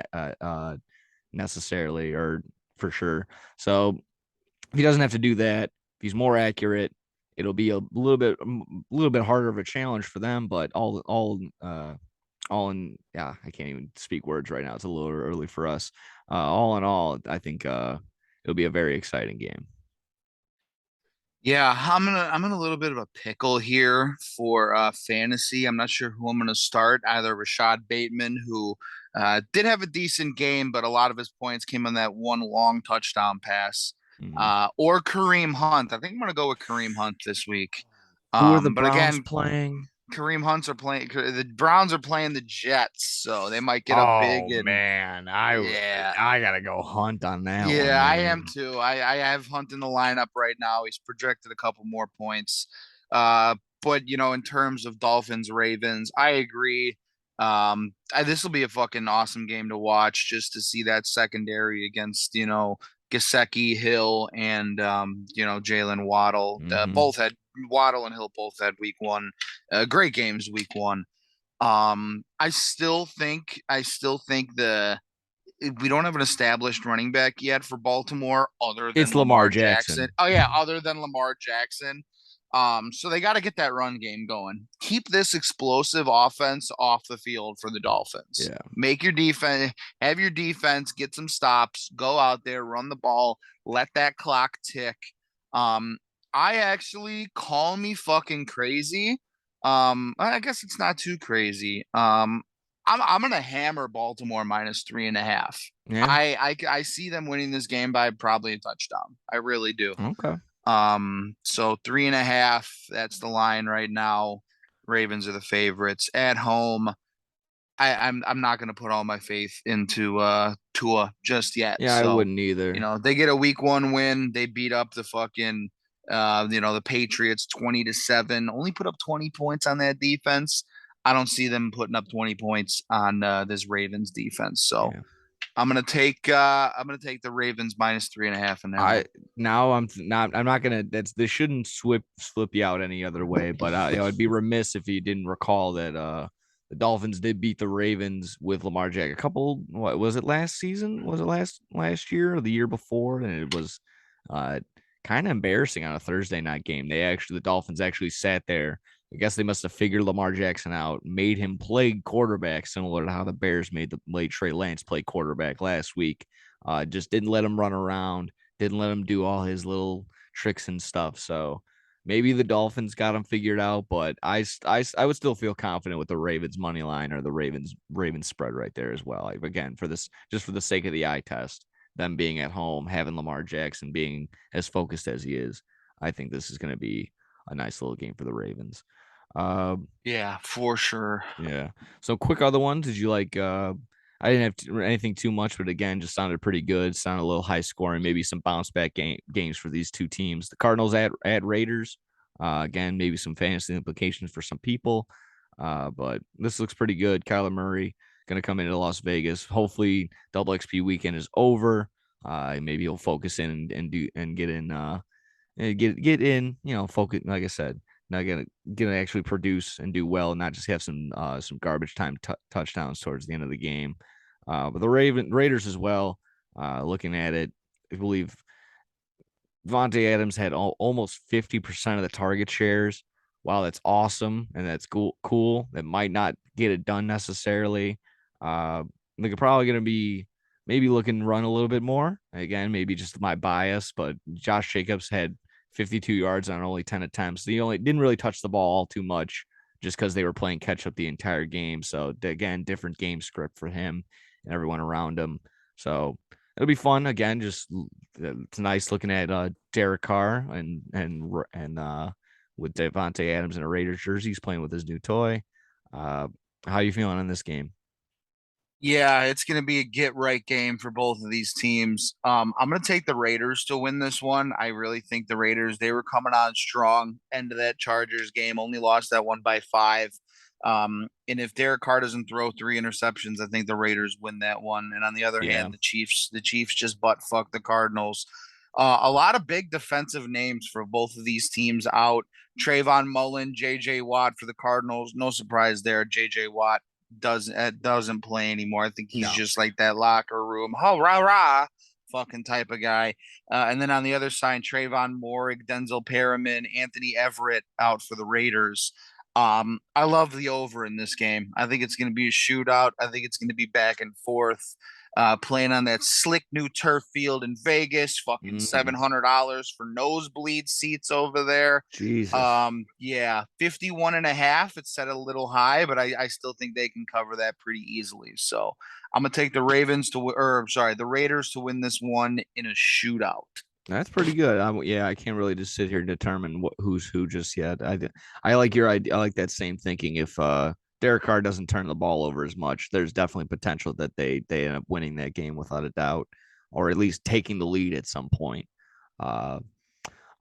necessarily or for sure. So if he doesn't have to do that, if he's more accurate, it'll be a little bit harder of a challenge for them. But all in, yeah, I can't even speak words right now. It's a little early for us. All in all, I think it'll be a very exciting game. Yeah, I'm in a little bit of a pickle here for fantasy. I'm not sure who I'm gonna start. Either Rashad Bateman, who did have a decent game, but a lot of his points came on that one long touchdown pass, Mhm. or Kareem Hunt. I think I'm gonna go with Kareem Hunt this week. Who are the But Browns again, playing? Kareem Hunts are playing. The Browns are playing the Jets, so they might get up big. Oh And man, yeah, I gotta go Hunt on that one, yeah, I am man. too. I have Hunt in the lineup right now. He's projected a couple more points. But in terms of Dolphins Ravens, I agree. This will be a fucking awesome game to watch just to see that secondary against Gesicki, Hill, and Jalen Waddle. Mm-hmm. Both had Waddle and Hill both had week one. Great games week one. I still think we don't have an established running back yet for Baltimore other than It's Lamar Lamar Jackson. Jackson. Oh yeah, other than Lamar Jackson. So they got to get that run game going. Keep this explosive offense off the field for the Dolphins. Yeah, Make your defense, have your defense get some stops, go out there, run the ball, let that clock tick. Um, I actually call me fucking crazy. I guess it's not too crazy. I'm gonna hammer Baltimore -3.5. yeah. I see them winning this game by probably a touchdown. I really do. Okay. So 3.5, that's the line right now. Ravens are the favorites at home. I'm not gonna put all my faith into Tua just yet. Yeah, I So, wouldn't either. they get a week one win. They beat up the fucking the Patriots 20-7, only put up 20 points on that defense. I don't see them putting up 20 points on this Ravens defense. So Yeah. I'm gonna take the Ravens -3.5 in that I one. now I'm not gonna that's this shouldn't slip you out any other way, but I'd be remiss if you didn't recall that the Dolphins did beat the Ravens with Lamar Jackson a couple, what was it, last season? Was it last year or the year before? And it was uh kind of embarrassing on a Thursday night game. The Dolphins actually sat there. I guess they must have figured Lamar Jackson out, made him play quarterback, similar to how the Bears made Trey Lance play quarterback last week. Just didn't let him run around, didn't let him do all his little tricks and stuff. So maybe the Dolphins got him figured out, but I would still feel confident with the Ravens money line or the Ravens spread right there as well. Like, again, for this, just for the sake of the eye test, them being at home, having Lamar Jackson being as focused as he is, I think this is going to be a nice little game for the Ravens. Yeah, for sure. Yeah. So quick other ones. Did you like I didn't have anything too much, but again, just sounded pretty good. Sounded a little high scoring, maybe some bounce back games for these two teams. The Cardinals at Raiders. Again, maybe some fantasy implications for some people. But this looks pretty good. Kyler Murray gonna come into Las Vegas. Hopefully double XP weekend is over. Maybe he'll focus in and get in get in, focus. Like I said, not gonna actually produce and do well, and not just have some garbage time touchdowns towards the end of the game. But the Raiders as well. Looking at it, I believe Vontae Adams had almost 50% of the target shares. Wow, that's awesome and that's cool. That might not get it done necessarily. They're probably going to be maybe looking to run a little bit more. Again, maybe just my bias, but Josh Jacobs had 52 yards on only 10 attempts. He only didn't really touch the ball all too much just because they were playing catch up the entire game. So, again, different game script for him and everyone around him. So, it'll be fun again. Just it's nice looking at Derek Carr and with Devontae Adams in a Raiders jersey. He's playing with his new toy. Uh, how you feeling on this game? Yeah, it's going to be a get right game for both of these teams. I'm going to take the Raiders to win this one. I really think the Raiders, they were coming on strong end of that Chargers game, only lost that one by 5. And if Derek Carr doesn't throw 3 interceptions, I think the Raiders win that one. And on the other Yeah, hand, the Chiefs just butt fuck the Cardinals. A lot of big defensive names for both of these teams out. Trayvon Mullen, J.J. Watt for the Cardinals. No surprise there. J.J. Watt doesn't play anymore. I think he's no, just like that locker room, oh rah rah, fucking type of guy. And then on the other side, Trayvon Moore, Denzel Perriman, Anthony Everett out for the Raiders. I love the over in this game. I think it's going to be a shootout. I think it's going to be back and forth. Playing on that slick new turf field in Vegas, fucking mm, $700 for nosebleed seats over there. Jesus. Yeah, 51.5. It's set a little high, but I still think they can cover that pretty easily. So I'm gonna take the Ravens to, or sorry, the Raiders to win this one in a shootout. That's pretty good. Yeah, I can't really just sit here and determine who's who just yet. I like your idea. I like that same thinking. If Derek Carr doesn't turn the ball over as much, there's definitely potential that they end up winning that game without a doubt, or at least taking the lead at some point. Uh,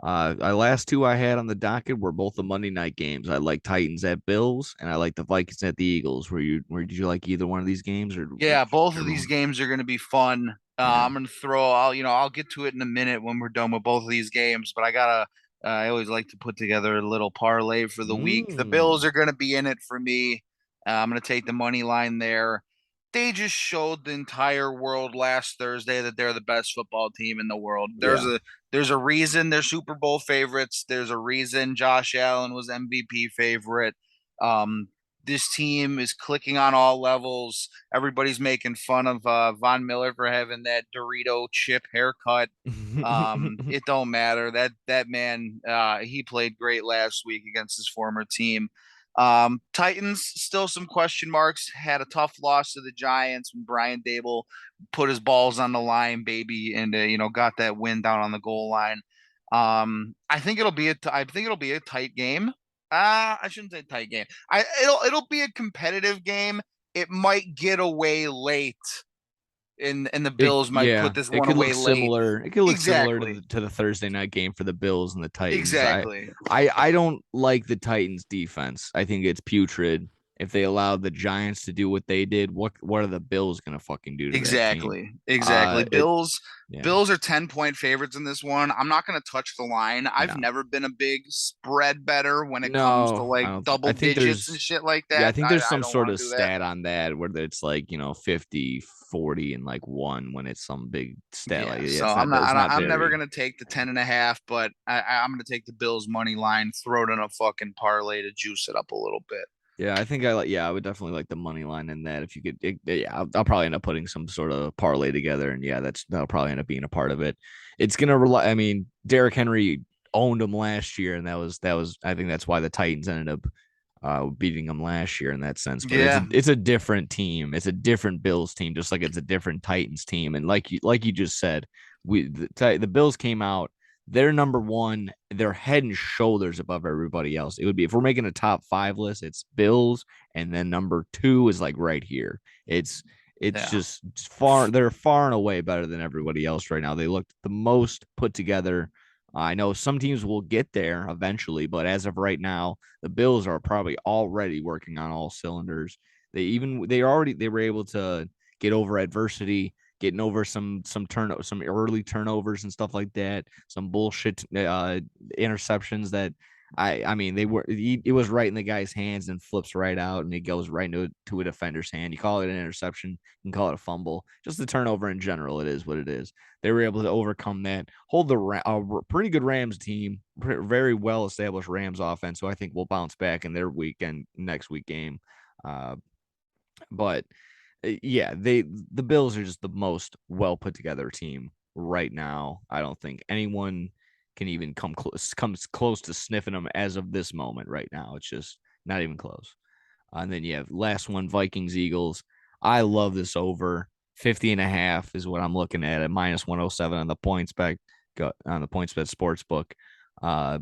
last two I had on the docket were both the Monday night games. I like Titans at Bills, and I like the Vikings at the Eagles. Where did you like either one of these games, or Yeah, both of whichever these one? games are going to be fun. Yeah. I'm going to I'll get to it in a minute when we're done with both of these games, but I always like to put together a little parlay for the week. The Bills Mm. are going to be in it for me. I'm going to take the money line there. They just showed the entire world last Thursday that they're the best football team in the world. Yeah. There's a reason they're Super Bowl favorites. There's a reason Josh Allen was MVP favorite. Um, this team is clicking on all levels. Everybody's making fun of Von Miller for having that Dorito chip haircut. It don't matter. That man, he played great last week against his former team. Titans still some question marks. Had a tough loss to the Giants when Brian Dable put his balls on the line, baby, and got that win down on the goal line. I think it'll be a tight game. I shouldn't say tight game. It'll be a competitive game. It might get away late, and the Bills might Yeah, put this it one could away look late. similar. It could look similar to Exactly. the Thursday night game for the Bills and the Titans. Exactly. I don't like the Titans defense. I think it's putrid. If they allowed the Giants to do what they did, what are the Bills gonna fucking do to that team? Exactly. Exactly. It Bills yeah. Bills are 10-point favorites in this one. I'm not going to touch the line. I've No. never been a big spread better when it comes to No, I like don't. double I think digits and there's shit like yeah, I that. think there's I some don't sort want of to do that. stat on that where it's like, 50, 40 and like one when it's some big stat like Yeah, yeah, so it's not I'm never very. gonna take the 10.5, but I'm gonna take the Bills money line, throw it in a fucking parlay to juice it up a little bit. Yeah, I think I would definitely like the money line in that. If you could, yeah, I'll probably end up putting some sort of parlay together, and yeah, that'll probably end up being a part of it. It's gonna rely. I mean, Derrick Henry owned him last year, and that was. I think that's why the Titans ended up beating them last year in that sense. But Yeah, it's a different team. It's a different Bills team, just like it's a different Titans team. And like you just said, the Bills came out. They're number one. They're head and shoulders above everybody else. It would be if we're making a top five list, it's Bills, and then number two is like right here. It's yeah. just far. They're far and away better than everybody else right now. They look the most put together. I know some teams will get there eventually, but as of right now, the Bills are probably already working on all cylinders. They were able to get over adversity, getting over some early turnovers and stuff like that, some bullshit interceptions that I mean it was right in the guy's hands and flips right out and it goes right to a defender's hand. You call it an interception, you can call it a fumble, just the turnover in general. It is what it is. They were able to overcome that, hold pretty good Rams team, very well established Rams offense. So I think we'll bounce back in their next week game. Uh, but yeah, the Bills are just the most well put together team right now. I don't think anyone can even comes close to sniffing them as of this moment right now. It's just not even close. And then you have last one, Vikings Eagles. I love this over 50.5 is what I'm looking at minus 107 on the points bet sports book. Uh,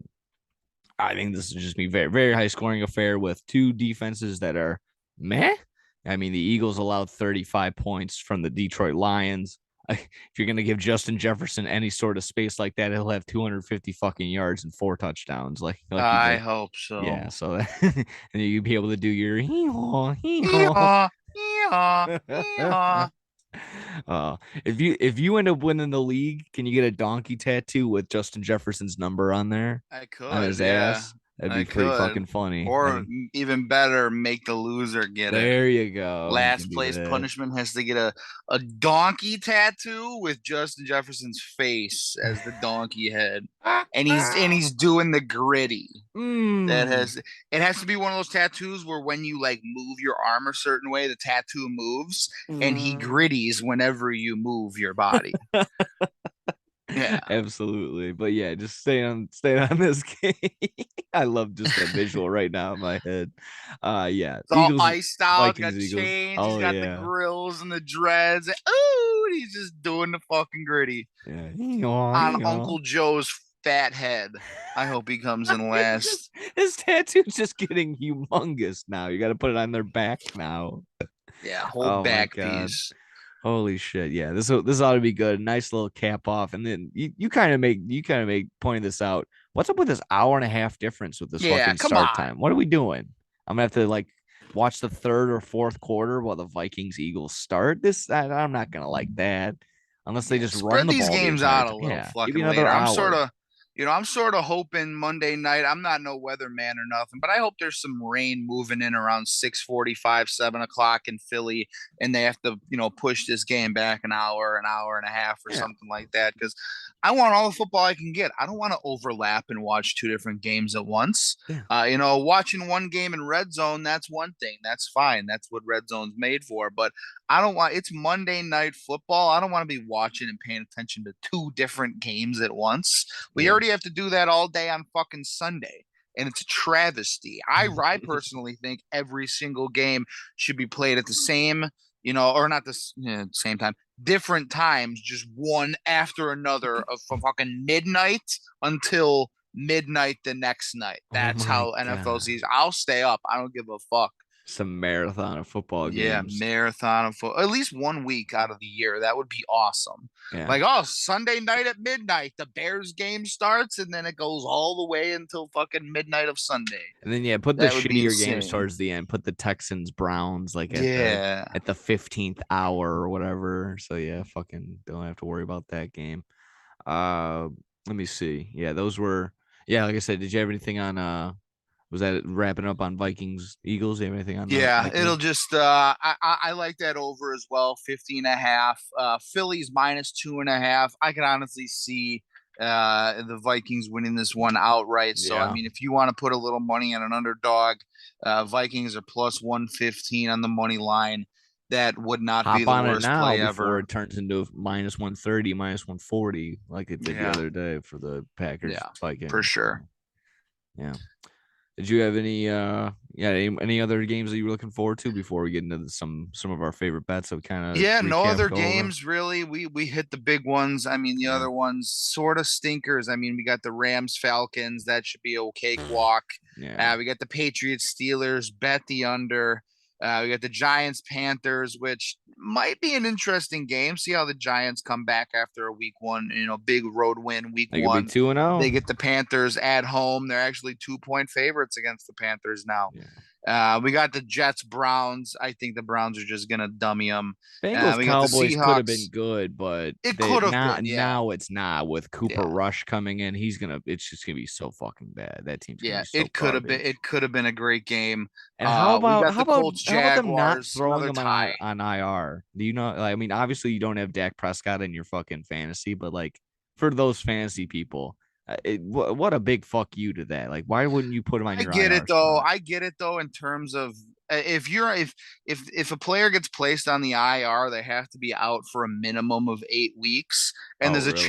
I think this is just be very, very high scoring affair with two defenses that are meh. I mean, the Eagles allowed 35 points from the Detroit Lions. If you're going to give Justin Jefferson any sort of space like that, he'll have 250 fucking yards and 4 touchdowns. Like he I does. hope so. Yeah. So and you'd be able to do your hee-haw, hee-haw. Yeehaw, yeehaw, yeehaw. If you end up winning the league, can you get a donkey tattoo with Justin Jefferson's number on there I on could, his yeah, ass? That'd I be pretty could. fucking funny. I Or think even better, make the loser get it. there you go. You can Last do place that. punishment has to get a donkey tattoo with Justin Jefferson's face as the donkey head. And he's doing the gritty. That mm. has it has to be one of those tattoos where when you like move your arm a certain way, the tattoo moves, and he gritties whenever you move your body. Yeah. Absolutely. But yeah, just stay on this game. I love just that visual right now in my head. Yeah. It's all Eagles, iced out, Vikings, got Eagles. chains, he's Oh got the yeah. grills and the dreads. Ooh, He's just doing the fucking gritty Yeah. on Uncle Joe's fat head. I hope he comes in last. His tattoo's just getting humongous now. You got to put it on their back now. Yeah, whole Oh my back god. piece. Holy shit. Yeah. This ought to be good. Nice little cap off. And then you kind of make pointing this out. What's up with this hour and a half difference with this Yeah, fucking come start on. time? What are we doing? I'm gonna have to like watch the third or fourth quarter while the Vikings Eagles start. I'm not gonna like that. Unless they Yeah, just run spread the these ball the games entire out a time. little Yeah. Give me fucking another later. hour. I'm sort of hoping Monday night. I'm not no weatherman or nothing, but I hope there's some rain moving in around 6:45, 7 o'clock in Philly, and they have to, push this game back an hour and a half, or Yeah. something like that. Because I want all the football I can get. I don't want to overlap and watch two different games at once. Yeah. Watching one game in red zone, that's one thing. That's fine. That's what red zone's made for. But I don't want it's Monday night football. I don't want to be watching and paying attention to two different games at once. We Yeah. already have to do that all day on fucking Sunday. And it's a travesty. I personally think every single game should be played at the same, or not the same time, different times, just one after another from fucking midnight until midnight the next night. Oh That's my how NFL god. sees. I'll stay up. I don't give a fuck. Some marathon of football Yeah, games. marathon of at least 1 week out of the year. That would be awesome. Yeah. Like, oh, Sunday night at midnight, the Bears game starts, and then it goes all the way until fucking midnight of Sunday. And then put the That would be shittier games insane. towards the end. Put the Texans Browns like Yeah. at the 15th hour or whatever. So yeah, fucking don't have to worry about that game. Uh Let me see. Yeah, those were like I said, did you have anything on was that wrapping up on Vikings Eagles? Do you have anything on Yeah, that it'll game? just I like that over as well, 50.5. Phillies minus 2.5. I can honestly see the Vikings winning this one outright. So I Yeah. mean, if you want to put a little money on an underdog, Vikings are plus 115 on the money line. That would not be Hop the on it worst now play before ever. it turns into minus 130, minus 140, like it did the Yeah, other day for the Packers yeah, for Vikings. sure. Yeah. Did you have any other games that you were looking forward to before we get into some of our favorite bets that we kind of Yeah, no recap other go over? games really. We hit the big ones. I mean, the Yeah. other ones sort of stinkers. I mean, we got the Rams Falcons. That should be a cakewalk. Yeah. We got the Patriots Steelers. Bet the under. We got the Giants Panthers, which might be an interesting game. See how the Giants come back after a week one, big road win week They could be one. 2-0. They get the Panthers at home. They're actually 2-point favorites against the Panthers now. Yeah. We got the Jets Browns. I think the Browns are just gonna dummy them. Bengals We got the Cowboys could have been Seahawks. good, but It they could have been, yeah, now it's not with Cooper yeah, Rush coming in. It's just gonna be so fucking bad. That team's gonna yeah. be so It could have been. garbage. It could have been a great game. And how We about got how the about Colts how about them not Jaguars, throwing another them tie. on IR? Do you know? Like, I mean, obviously you don't have Dak Prescott in your fucking fantasy, but like for those fantasy people, what a big fuck you to that. Like, why wouldn't you put him on I your get IR it though. spot? I get it though in terms of if a player gets placed on the IR, they have to be out for a minimum of 8 weeks, and Oh, there's a really?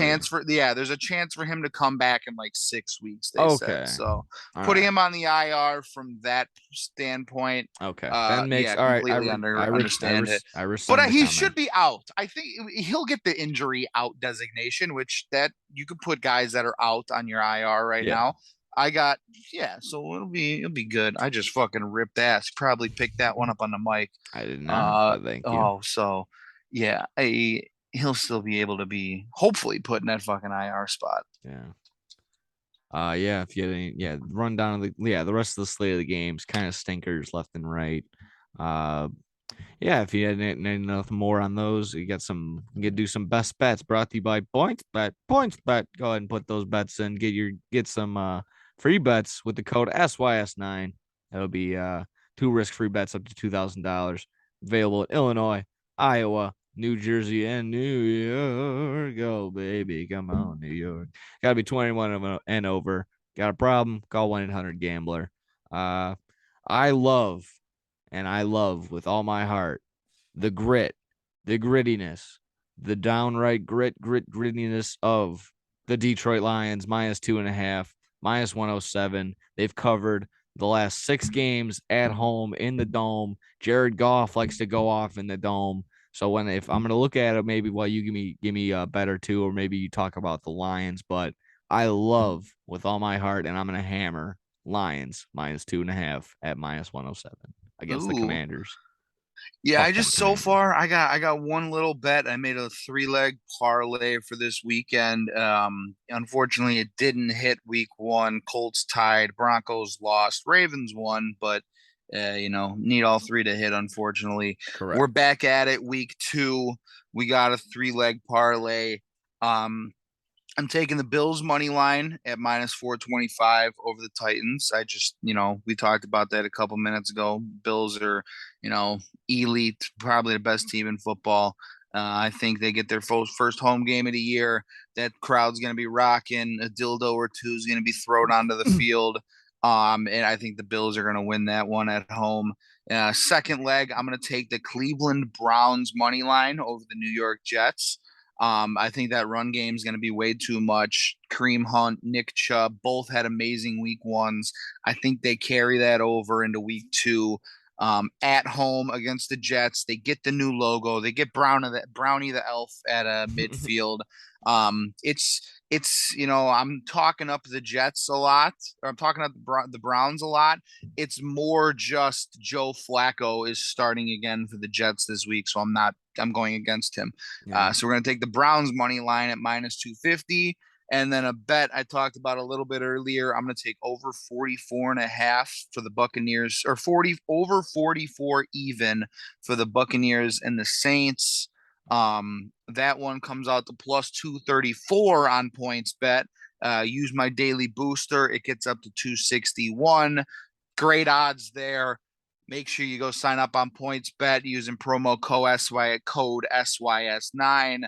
chance for him to come back in like 6 weeks. They said Okay. so. All Putting right. him on the IR from that standpoint, Okay. That makes yeah, all right. completely understand it. I But rescind the he comment. should be out. I think he'll get the injury out designation, which that you could put guys that are out on your IR right Yeah. now. I got yeah, so it'll be good. I just fucking ripped ass. Probably picked that one up on the mic. I did not, but thank you. So yeah, he'll still be able to be hopefully put in that fucking IR spot. Yeah. Yeah, if you had any, run down of the rest of the slate of the games, kind of stinkers left and right. Uh, yeah, if you had nothing more on those, you can do some best bets brought to you by Points Bet. Go ahead and put those bets in. Get some free bets with the code SYS9. That'll be 2 risk-free bets up to $2,000. Available in Illinois, Iowa, New Jersey, and New York. Go, baby. Come on, New York. Gotta be 21 and over. Got a problem? Call 1-800-GAMBLER. Uh I love with all my heart the grit, the grittiness, the downright grittiness of the Detroit Lions -2.5, -107. They've covered the last 6 games at home in the dome. Jared Goff likes to go off in the dome. So if I'm gonna look at it, maybe while you give me a bet or two, or maybe you talk about the Lions, but I love with all my heart, and I'm gonna hammer Lions -2.5 at -107 against the Ooh. Commanders. Yeah, Fuck them so Commanders. far I got one little bet. I made a three-leg parlay for this weekend. Unfortunately it didn't hit week one. Colts tied, Broncos lost, Ravens won, but need all three to hit, unfortunately. We're Correct. back at it week two. We got a three-leg parlay. Um, I'm taking the Bills money line at -425 over the Titans. We talked about that a couple minutes ago. Bills are, elite, probably the best team in football. I think they get their first home game of the year. That crowd's going to be rocking. A dildo or two is going to be thrown onto the field. And I think the Bills are going to win that one at home. Second leg, I'm going to take the Cleveland Browns money line over the New York Jets. I think that run game is going to be way too much. Kareem Hunt, Nick Chubb, both had amazing week ones. I think they carry that over into week two. At home against the Jets, they get the new logo. They get Brownie the Elf at a midfield. I'm talking up the Jets a lot, or I'm talking up the Browns a lot. It's more just Joe Flacco is starting again for the Jets this week, so I'm going against him. Yeah. So we're going to take the Browns money line at -250. And then a bet I talked about a little bit earlier. I'm going to take over 44.5 for the Buccaneers, or 40 over 44 even for the Buccaneers and the Saints. That one comes out to +234 on points bet. Use my daily booster. It gets up to 261. Great odds there. Make sure you go sign up on PointsBet using promo code SYS9.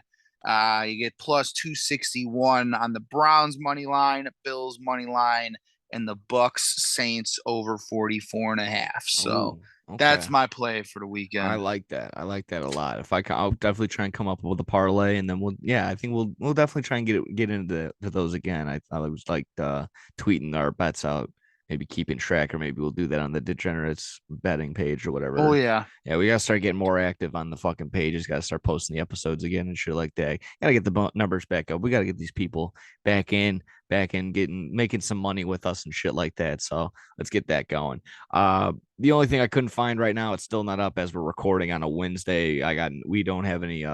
You get +261 on the Browns money line, Bills money line, and the Bucks Saints over 44.5. So Oh, okay. that's my play for the I weekend. like that. I like that a lot. If I can, I'll definitely try and come up with a parlay, and then yeah, I think we'll definitely try and get into to those again. I thought it was like tweeting our bets out, maybe keeping track, or maybe we'll do that on the Degenerates betting page or Oh whatever. yeah. Yeah, we gotta start getting more active on the fucking pages. Gotta start posting the episodes again and shit like that. Gotta get the numbers back up. We gotta get these people back in, making some money with us and shit like that. So let's get that going. The only thing I couldn't find right now, it's still not up as we're recording on a Wednesday. We don't have any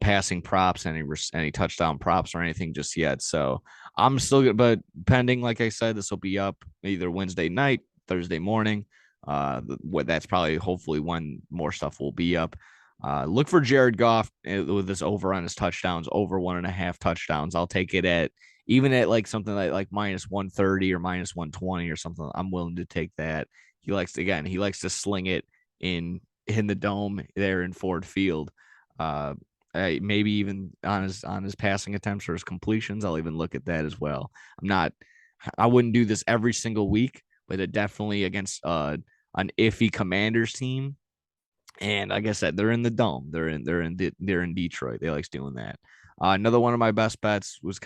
passing props, any touchdown props or anything just yet. So I'm still good, but pending, like I said, this will be up either Wednesday night, Thursday morning. That's probably hopefully when more stuff will be up. Look for Jared Goff with this over on his touchdowns, over 1.5 touchdowns. I'll take it at even at like something like -130 or -120 or something. I'm willing to take that. He likes to sling it in the dome there in Ford Field. Uh, maybe even on his passing attempts or his completions. I'll even look at that as well. I wouldn't do this every single week, but it definitely against an iffy Commanders team. And like I said, they're in the dome. They're in Detroit. They likes doing that. Another one of my best bets was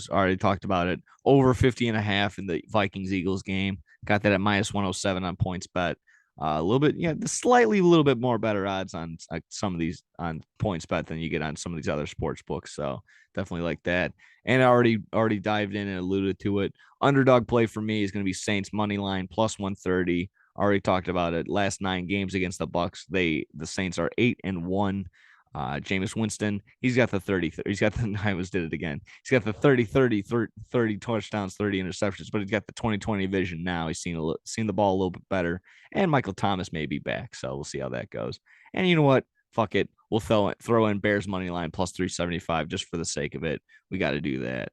already talked about it, over 50.5 in the Vikings Eagles game. Got that at -107 on points bet. A little bit, yeah, slightly a little bit more better odds on like some of these on points bet than you get on some of these other sports books. So definitely like that. And I already dived in and alluded to it. Underdog play for me is going to be Saints money line +130. Already talked about it. Last 9 games against the Bucks, the Saints are 8-1. Jameis Winston, he's got the 30. He's got the I almost did it again. He's got the 30 touchdowns, 30 interceptions, but he's got the 2020 vision now. He's seen the ball a little bit better, and Michael Thomas may be back, so we'll see how that goes. And you know what? Fuck it. We'll throw in Bears money line +375 just for the sake of it. We got to do that.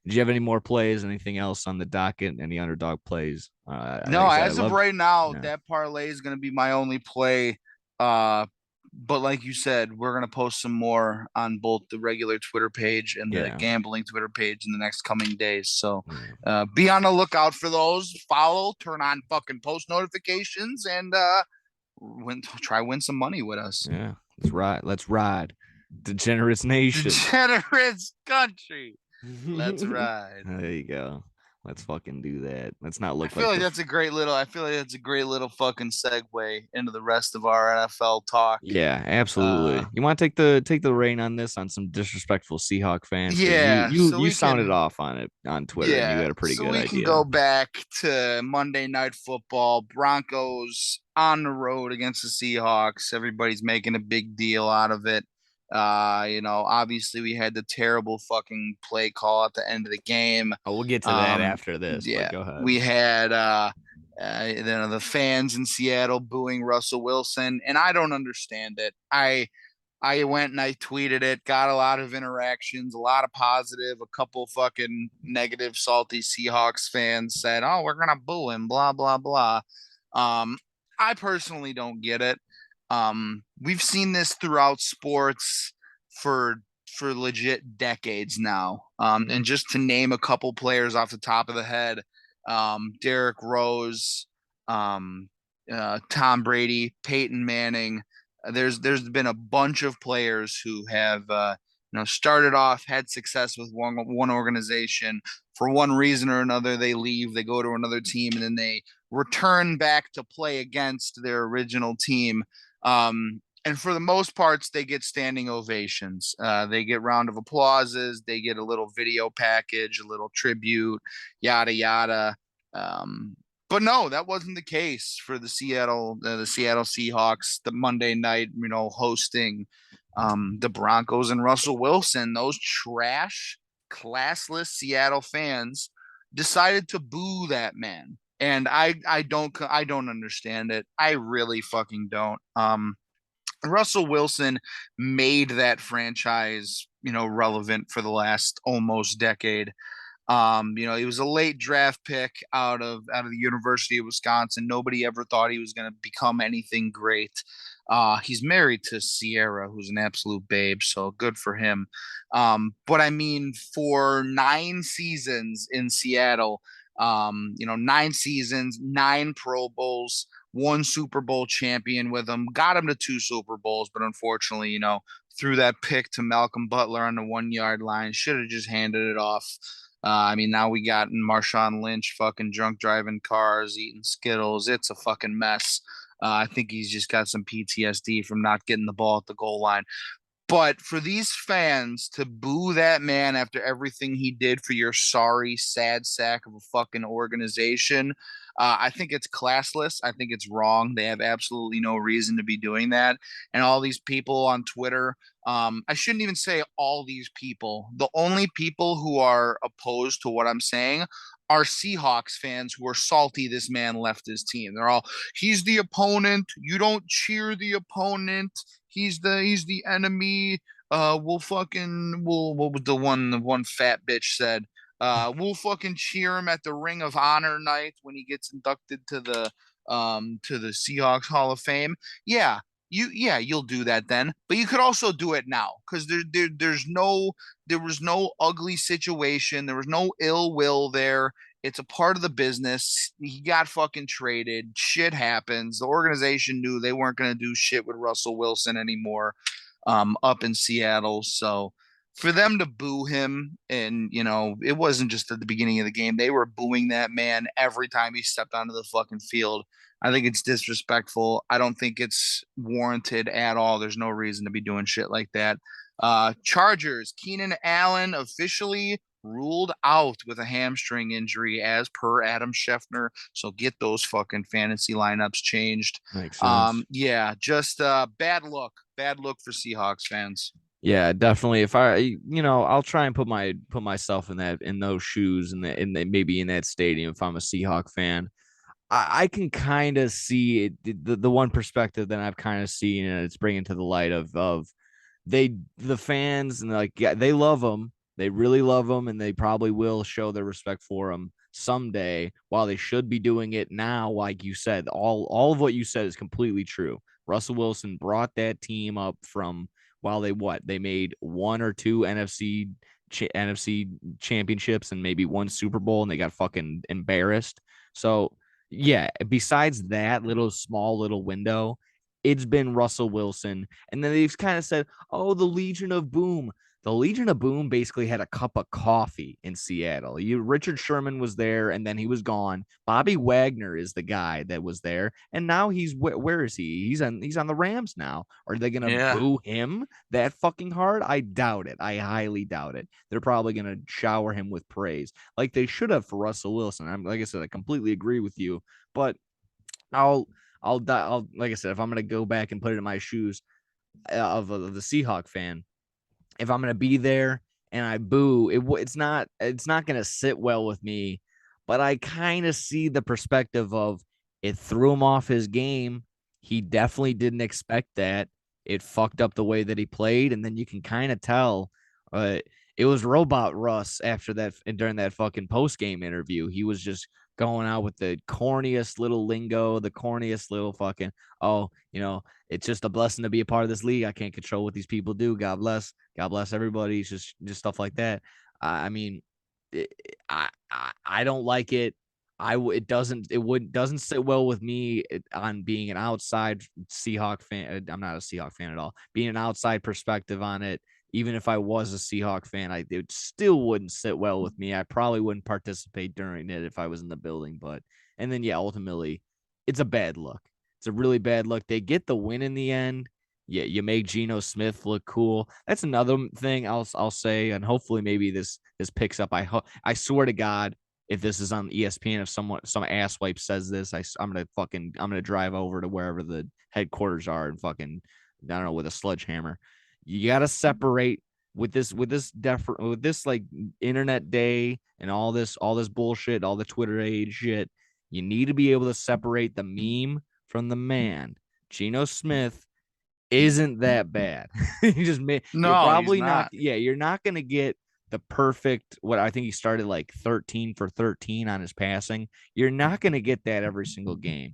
Did you have any more plays? Anything else on the docket? Any underdog plays? Like I No, said, I as of love. right now, Yeah, that parlay is going to be my only play. Uh, but like you said, we're going to post some more on both the regular Twitter page and the yeah, gambling Twitter page in the next coming days. So yeah. be on the lookout for those. Follow, turn on fucking post notifications, and win some money with us. Yeah. Let's ride. Let's ride. Degenerates Nation. Degenerates country. Let's There ride. you go. Let's fucking do that. Let's not I look feel like like the that's a great little. I feel like that's a great little fucking segue into the rest of our NFL talk. Yeah, Uh, absolutely. You want to take the reign on this on some disrespectful Seahawk fans because you yeah, you so you we sounded can. off on it on Twitter and you Yeah, got a pretty so good we can idea. go back to Monday Night Football. Broncos on the road against the Seahawks. Everybody's making a big deal out of it. Obviously we had the terrible fucking play call at the end of the game. Oh, we'll get to that Um, after this, but yeah, go ahead. we had the fans in Seattle booing Russell Wilson, and I don't understand it. I went and I tweeted it, got a lot of interactions, a lot of positive, a couple fucking negative, salty Seahawks fans said, "Oh, we're gonna boo him," blah blah blah. Um, I personally don't get it. We've seen this throughout sports for legit decades now. And just to name a couple players off the top of the head, Derrick Rose, Tom Brady, Peyton Manning. There's been a bunch of players who have started off, had success with one organization. For one reason or another, they leave, they go to another team, and then they return back to play against their original team. And for the most parts, they get standing ovations. They get round of applauses. They get a little video package, a little tribute, yada yada. Um, but no, that wasn't the case for the Seattle Seahawks, the Monday night, hosting the Broncos and Russell Wilson. Those trash, classless Seattle fans decided to boo that man, and I don't understand it. I really fucking don't. Russell Wilson made that franchise, relevant for the last almost decade. He was a late draft pick out of the University of Wisconsin. Nobody ever thought he was going to become anything great. He's married to Sierra, who's an absolute babe, so good for him. But I mean, for 9 seasons in Seattle, 9 seasons, 9 Pro Bowls, one Super Bowl champion with him, got him to 2 Super Bowls, but unfortunately, threw that pick to Malcolm Butler on the 1 yard line. Should have just handed it off. I mean, now we got Marshawn Lynch fucking drunk driving cars, eating Skittles. It's a fucking mess. I think he's just got some PTSD from not getting the ball at the goal line. But for these fans to boo that man after everything he did for your sorry, sad sack of a fucking organization, I think it's classless. I think it's wrong. They have absolutely no reason to be doing that. And all these people on Twitter, I shouldn't even say all these people. The only people who are opposed to what I'm saying are Seahawks fans who are salty this man left his team. They're all, he's the opponent. You don't cheer the opponent. He's the enemy. What was the one fat bitch said? We'll fucking cheer him at the Ring of Honor night when he gets inducted to the Seahawks Hall of Fame. Yeah, you'll do that then. But you could also do it now because there was no ugly situation. There was no ill will there. It's a part of the business. He got fucking traded. Shit happens. The organization knew they weren't going to do shit with Russell Wilson anymore, up in Seattle. So for them to boo him, and it wasn't just at the beginning of the game. They were booing that man every time he stepped onto the fucking field. I think it's disrespectful. I don't think it's warranted at all. There's no reason to be doing shit like that. Chargers, Keenan Allen officially ruled out with a hamstring injury as per Adam Schefter. So get those fucking fantasy lineups changed. Makes sense. Yeah, just bad luck. Bad look for Seahawks fans. Yeah, definitely. If I'll try and put myself in those shoes maybe in that stadium if I'm a Seahawk fan. I can kind of see it, the one perspective that I've kind of seen and it's bringing to the light of the fans and like yeah, they love them. They really love them and they probably will show their respect for them someday while they should be doing it now. Like you said, all of what you said is completely true. Russell Wilson brought that team up from while they made one or two NFC championships and maybe one Super Bowl and they got fucking embarrassed. So yeah, besides that little small little window, it's been Russell Wilson. And then they've kind of said, oh, the Legion of Boom. the Legion of Boom basically had a cup of coffee in Seattle. Richard Sherman was there, and then he was gone. Bobby Wagner is the guy that was there, and now where is he? He's on the Rams now. Are they gonna Yeah. boo him that fucking hard? I doubt it. I highly doubt it. They're probably gonna shower him with praise, like they should have for Russell Wilson. Like I said, I completely agree with you, but I'll I'll like I said, if I'm gonna go back and put it in my shoes of the Seahawk fan, if I'm gonna be there and I boo, it's not gonna sit well with me. But I kind of see the perspective of it threw him off his game. He definitely didn't expect that. It fucked up the way that he played, and then you can kind of tell. Uh, it was Robot Russ after that during that fucking post game interview. He was just going out with the corniest little lingo, the corniest little fucking it's just a blessing to be a part of this league. I can't control what these people do. God bless everybody. It's just stuff like that. I mean, I don't like it. It doesn't sit well with me on being an outside Seahawk fan. I'm not a Seahawk fan at all. Being an outside perspective on it, even if I was a Seahawk fan, it still wouldn't sit well with me. I probably wouldn't participate during it if I was in the building. But and then yeah, ultimately, it's a bad look. It's a really bad look. They get the win in the end. Yeah, you make Geno Smith look cool. That's another thing I'll say, and hopefully maybe this picks up. I swear to God, if this is on ESPN, if some asswipe says this, I'm gonna drive over to wherever the headquarters are and fucking I don't know with a sledgehammer. You got to separate with this like internet day and all this bullshit, all the Twitter age shit. You need to be able to separate the meme from the man. Geno Smith isn't that bad. You're No, he's probably not. not. Yeah, you're not going to get the perfect. What I think he started like 13 for 13 on his passing. You're not going to get that every single game.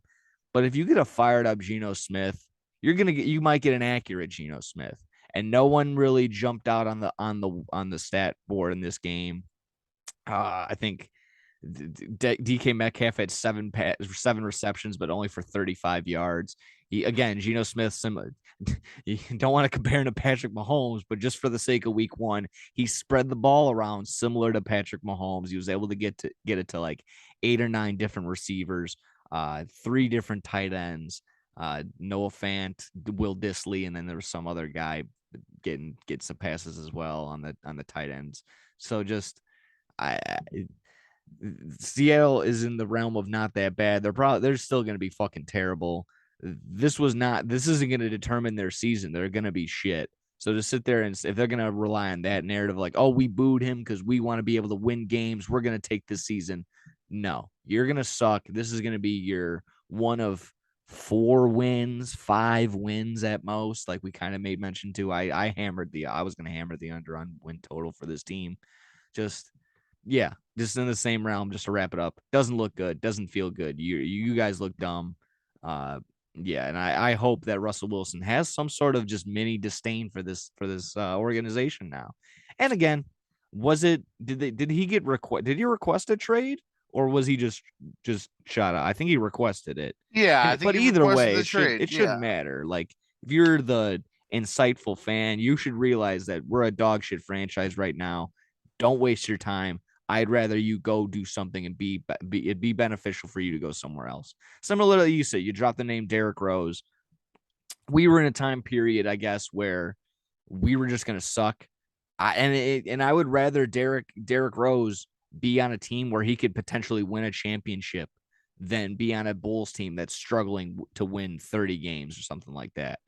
But if you get a fired up Geno Smith, you might get an accurate Geno Smith. And no one really jumped out on the stat board in this game. I think DK Metcalf had seven receptions, but only for 35 yards. Geno Smith, similar. You don't want to compare him to Patrick Mahomes, but just for the sake of week one, he spread the ball around similar to Patrick Mahomes. He was able to get it to like 8 or 9 different receivers, 3 different tight ends, Noah Fant, Will Disley, and then there was some other guy get some passes as well on the tight ends. So just I Seattle is in the realm of not that bad. They're still going to be fucking terrible. This isn't going to determine their season. They're going to be shit. So to sit there and if they're going to rely on that narrative, like, oh, we booed him because we want to be able to win games, we're going to take this season. No, you're going to suck. This is going to be your one of 4 wins, 5 wins at most. Like we kind of made mention to. I was going to hammer the under on win total for this team. Just yeah, just in the same realm. Just to wrap it up, doesn't look good, doesn't feel good. You guys look dumb. Yeah, and I hope that Russell Wilson has some sort of just mini disdain for this organization now. And again, did he request a trade or was he just shot out? I think he requested it. Yeah, I think But he either requested way, the trade. it Yeah. shouldn't matter. Like if you're the insightful fan, you should realize that we're a dog shit franchise right now. Don't waste your time. I'd rather you go do something and it'd be beneficial for you to go somewhere else. Similarly, you said you dropped the name Derrick Rose. We were in a time period, I guess, where we were just gonna suck. And I would rather Derrick Rose be on a team where he could potentially win a championship than be on a Bulls team that's struggling to win 30 games or something like that.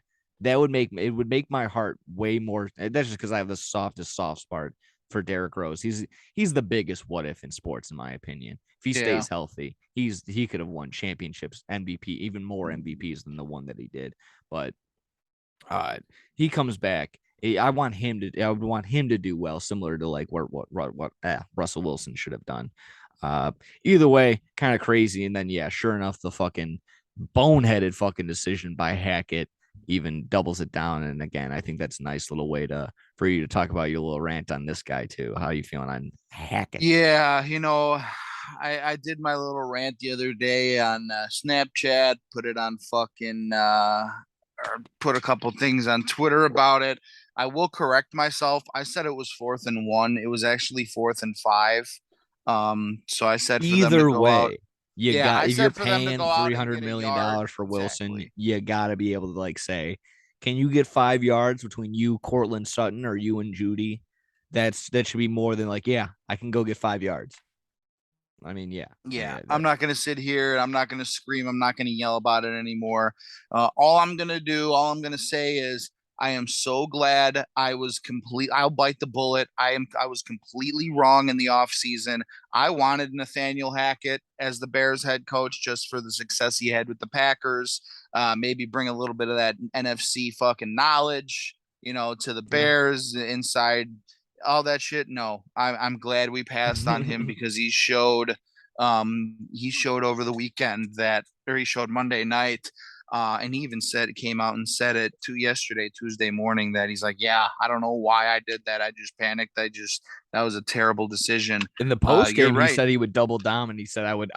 It would make my heart way more. That's just because I have the softest soft spot for Derrick Rose. He's the biggest what if in sports, in my opinion. If he Yeah. stays healthy, he could have won championships, MVP, even more MVPs than the one that he did. But he comes back. I would want him to do well, similar to like what Russell Wilson should have done. Either way, kind of crazy. And then yeah, sure enough, the fucking boneheaded fucking decision by Hackett even doubles it down. And again, I think that's a nice little way for you to talk about your little rant on this guy too. How are you feeling on Hackett? Yeah, I did my little rant the other day on Snapchat, put it on fucking or put a couple things on Twitter about it. I will correct myself. I said it was 4th and 1. It was actually 4th and 5. So I said for them to Either go out. way, you Yeah, got I if you're said for them to paying go out three and hundred get a million yard. dollars for Wilson, Exactly. you got to be able to like say, can you get 5 yards between you, Cortland Sutton, or you and Judy? That should be more than like, yeah, I can go get 5 yards. I mean, yeah, Yeah, I'm that not going to sit here. I'm not going to scream. I'm not going to yell about it anymore. All I'm going to say is I am so glad I was complete. I'll bite the bullet. I was completely wrong in the offseason. I wanted Nathaniel Hackett as the Bears head coach just for the success he had with the Packers. Maybe bring a little bit of that NFC fucking knowledge, to the yeah. Bears inside all that shit. No, I'm glad we passed on him because he showed over the weekend that, or he showed Monday night, and he even came out and said it to yesterday, Tuesday morning, that he's like, yeah, I don't know why I did that. I just panicked. That was a terrible decision. In the post You're game, he right. said he would double down, and he said I would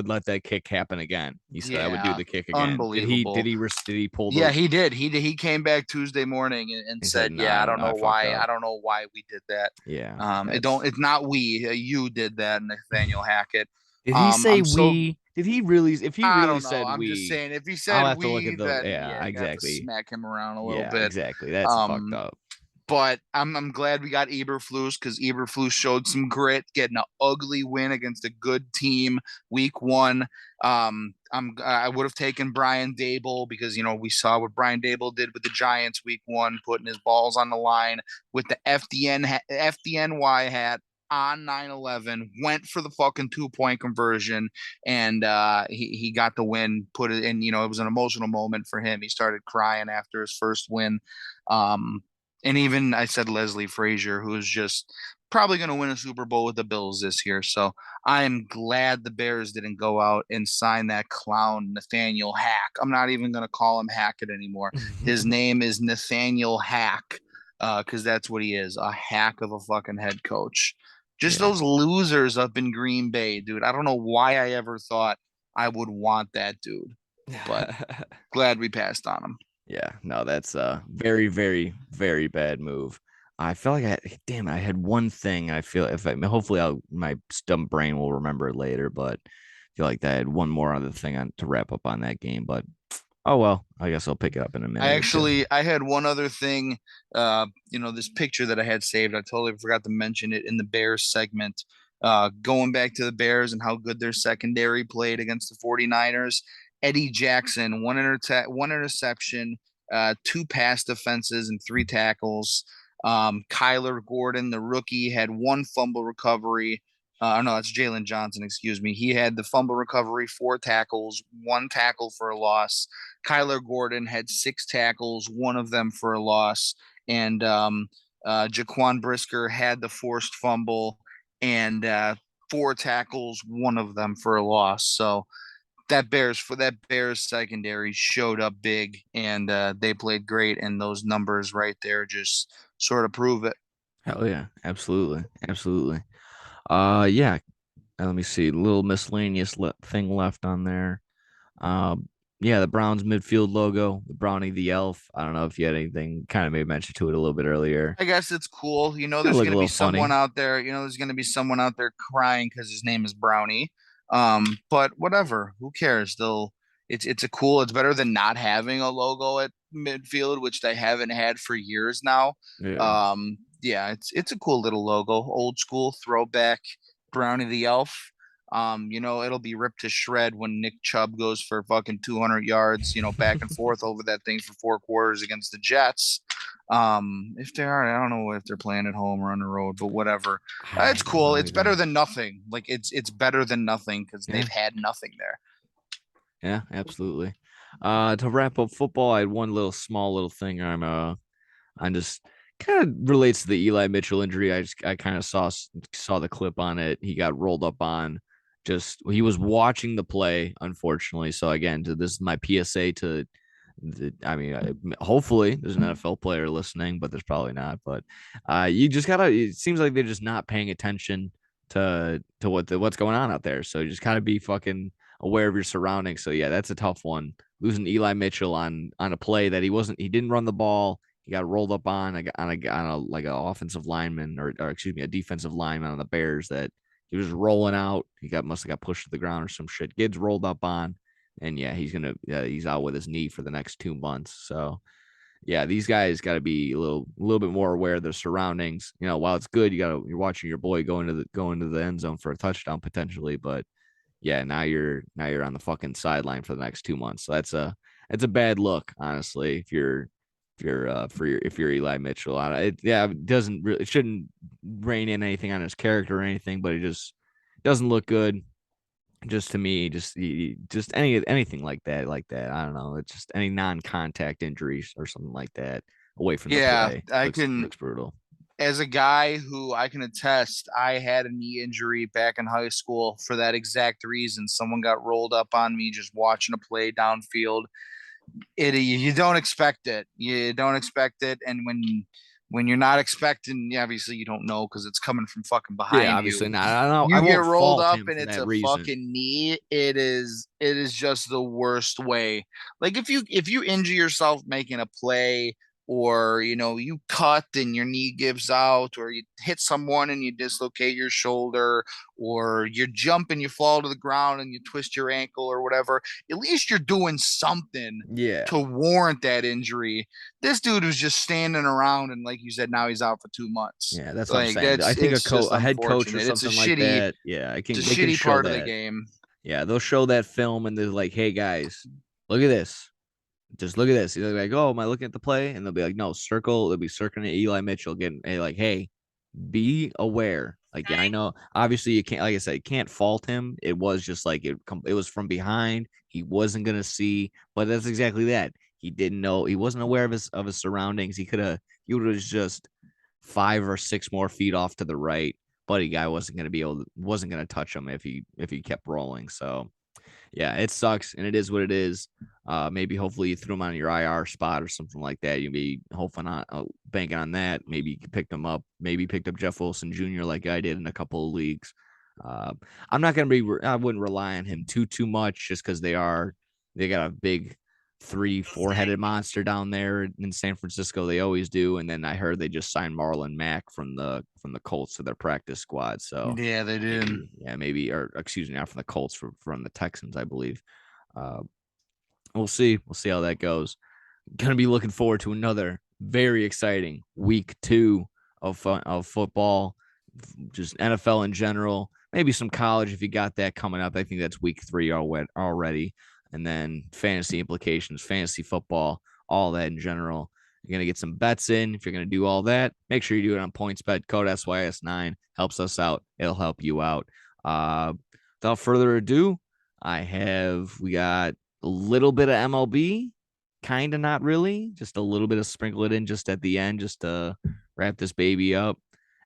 let that kick happen again. He said I would do Yeah, the kick again. unbelievable. Did he pull Yeah, the? he did. He came back Tuesday morning and He said said, no, "Yeah, I don't I know fucked why. up. I don't know why we did that. Yeah, It don't. that's. It's not we. You did that, Nathaniel Hackett. Did he say I'm so we? Did he really? If he I really don't know. said I'm just we, saying, if he I'll said have to look we, at the. then Yeah, yeah, you're gonna have to exactly. smack him around a little Yeah, bit. exactly. That's fucked Um, up. but I'm glad we got Eberflus because Eberflus showed some grit, getting an ugly win against a good team week 1. I would have taken Brian Dable because we saw what Brian Dable did with the Giants week 1, putting his balls on the line with the FDNY hat on 9/11, went for the fucking 2-point conversion, and he got the win. Put it in. It was an emotional moment for him. He started crying after his first win. Um, and even I said Leslie Frazier, who is just probably going to win a Super Bowl with the Bills this year. So I am glad the Bears didn't go out and sign that clown Nathaniel Hack. I'm not even going to call him Hackett anymore. His name is Nathaniel Hack, because that's what he is, a hack of a fucking head coach. Just Yeah. those losers up in Green Bay, dude. I don't know why I ever thought I would want that dude, but glad we passed on him. Yeah, no, that's a very, very, very bad move. I feel like damn it, I had one thing. I feel if I, hopefully my dumb brain will remember it later, but I feel like I had one more other thing to wrap up on that game. But oh well, I guess I'll pick it up in a minute or two. I had one other thing, this picture that I had saved. I totally forgot to mention it in the Bears segment. Going back to the Bears and how good their secondary played against the 49ers. Eddie Jackson, one interception, 2 pass defenses, and 3 tackles. Kyler Gordon, the rookie, had 1 fumble recovery. No, that's Jalen Johnson, excuse me. He had the fumble recovery, 4 tackles, 1 tackle for a loss. Kyler Gordon had 6 tackles, one of them for a loss, and Jaquan Brisker had the forced fumble and 4 tackles, one of them for a loss. So that Bears secondary showed up big, and they played great, and those numbers right there just sort of prove it. Hell yeah, absolutely, absolutely. Yeah. Let me see, a little miscellaneous thing left on there. Yeah, the Browns midfield logo, the Brownie the elf. I don't know if you had anything. Kind of made mention to it a little bit earlier. I guess it's cool. It'll look a little funny. There's going to be someone out there crying because his name is Brownie. But whatever, who cares? It's better than not having a logo at midfield, which they haven't had for years now. Yeah. Yeah, it's a cool little logo, old school throwback, Brownie the elf. It'll be ripped to shred when Nick Chubb goes for fucking 200 yards, back and forth over that thing for 4 quarters against the Jets. If they are, I don't know if they're playing at home or on the road, but whatever. I It's don't cool. know It's better either. than nothing. Like it's better than nothing because Yeah. they've had nothing there. Yeah, absolutely. To wrap up football, I had one small little thing. I'm just kind of relates to the Eli Mitchell injury. I kind of saw the clip on it. He got rolled up on. Just he was watching the play, unfortunately. So again, this is my PSA to I mean, hopefully there's an NFL player listening, but there's probably not. But you just gotta. It seems like they're just not paying attention to what's going on out there. So you just gotta be fucking aware of your surroundings. So yeah, that's a tough one. Losing Eli Mitchell on a play that he wasn't. He didn't run the ball. He got rolled up on a like a offensive lineman or excuse me, a defensive lineman on the Bears that he was rolling out. He must have got pushed to the ground or some shit. Gets rolled up on, and yeah, he's out with his knee for the next 2 months. So yeah, these guys got to be a little bit more aware of their surroundings. While it's good, you're watching your boy go into the end zone for a touchdown potentially, but yeah, now you're on the fucking sideline for the next 2 months. So that's a bad look, honestly. If you're Eli Mitchell, it shouldn't rein in anything on his character or anything, but it just doesn't look good. Just to me, just anything like that. I don't know. It's just any non-contact injuries or something like that away from the Yeah, play I can, looks brutal. as a guy who I can attest, I had a knee injury back in high school for that exact reason. Someone got rolled up on me just watching a play downfield. You don't expect it. You don't expect it, and when you're not expecting, obviously you don't know because it's coming from fucking Yeah, behind you. obviously not. I don't. I You get won't rolled fault up him and for it's that a reason. fucking knee. It is just the worst way. Like if you injure yourself making a play, or you cut and your knee gives out, or you hit someone and you dislocate your shoulder, or you jump and you fall to the ground and you twist your ankle or whatever, at least you're doing something Yeah, to warrant that injury. This dude was just standing around, and like you said, now he's out for 2 months. yeah, that's what I'm Like saying. I that's think it's just a head coach or unfortunate. It's a something like shitty that. Yeah, I it's can a they can shitty show part of the that. game. Yeah, they'll show that film and they're like, "Hey guys, look at this. Just look at this." They're like, "Oh, am I looking at the play?" And they'll be like, "No, circle." They'll be circling Eli Mitchell, getting like, "Hey, be aware." Like, yeah, I know. Obviously, you can't. Like I said, you can't fault him. It was just like it was from behind. He wasn't gonna see, but that's exactly that. He didn't know. He wasn't aware of his surroundings. He would have just 5 or 6 more feet off to the right. Buddy guy wasn't gonna touch him if he kept rolling. So yeah, it sucks and it is what it is. Maybe hopefully you threw him on your IR spot or something like that. You'd be hoping on banking on that. Maybe you picked him up. Maybe picked up Jeff Wilson Jr. like I did in a couple of leagues. Uh, I'm not gonna be. I wouldn't rely on him too much just because they got a big 3 4 headed monster down there in San Francisco. They always do. And then I heard they just signed Marlon Mack from the Colts to their practice squad. So Yeah, they did. maybe or excuse me, not from the Colts, from the Texans, I believe. Uh, we'll see. We'll see how that goes. Gonna be looking forward to another very exciting week 2 of football, just NFL in general. Maybe some college if you got that coming up. I think that's week 3 already, and then fantasy implications, fantasy football, all that in general. You're gonna get some bets in. If you're gonna do all that, make sure you do it on PointsBet. Code SYS9 helps us out. It'll help you out. Uh, without further ado, we got a little bit of MLB, kind of not really, just a little bit of sprinkle it in just at the end, just to wrap this baby up.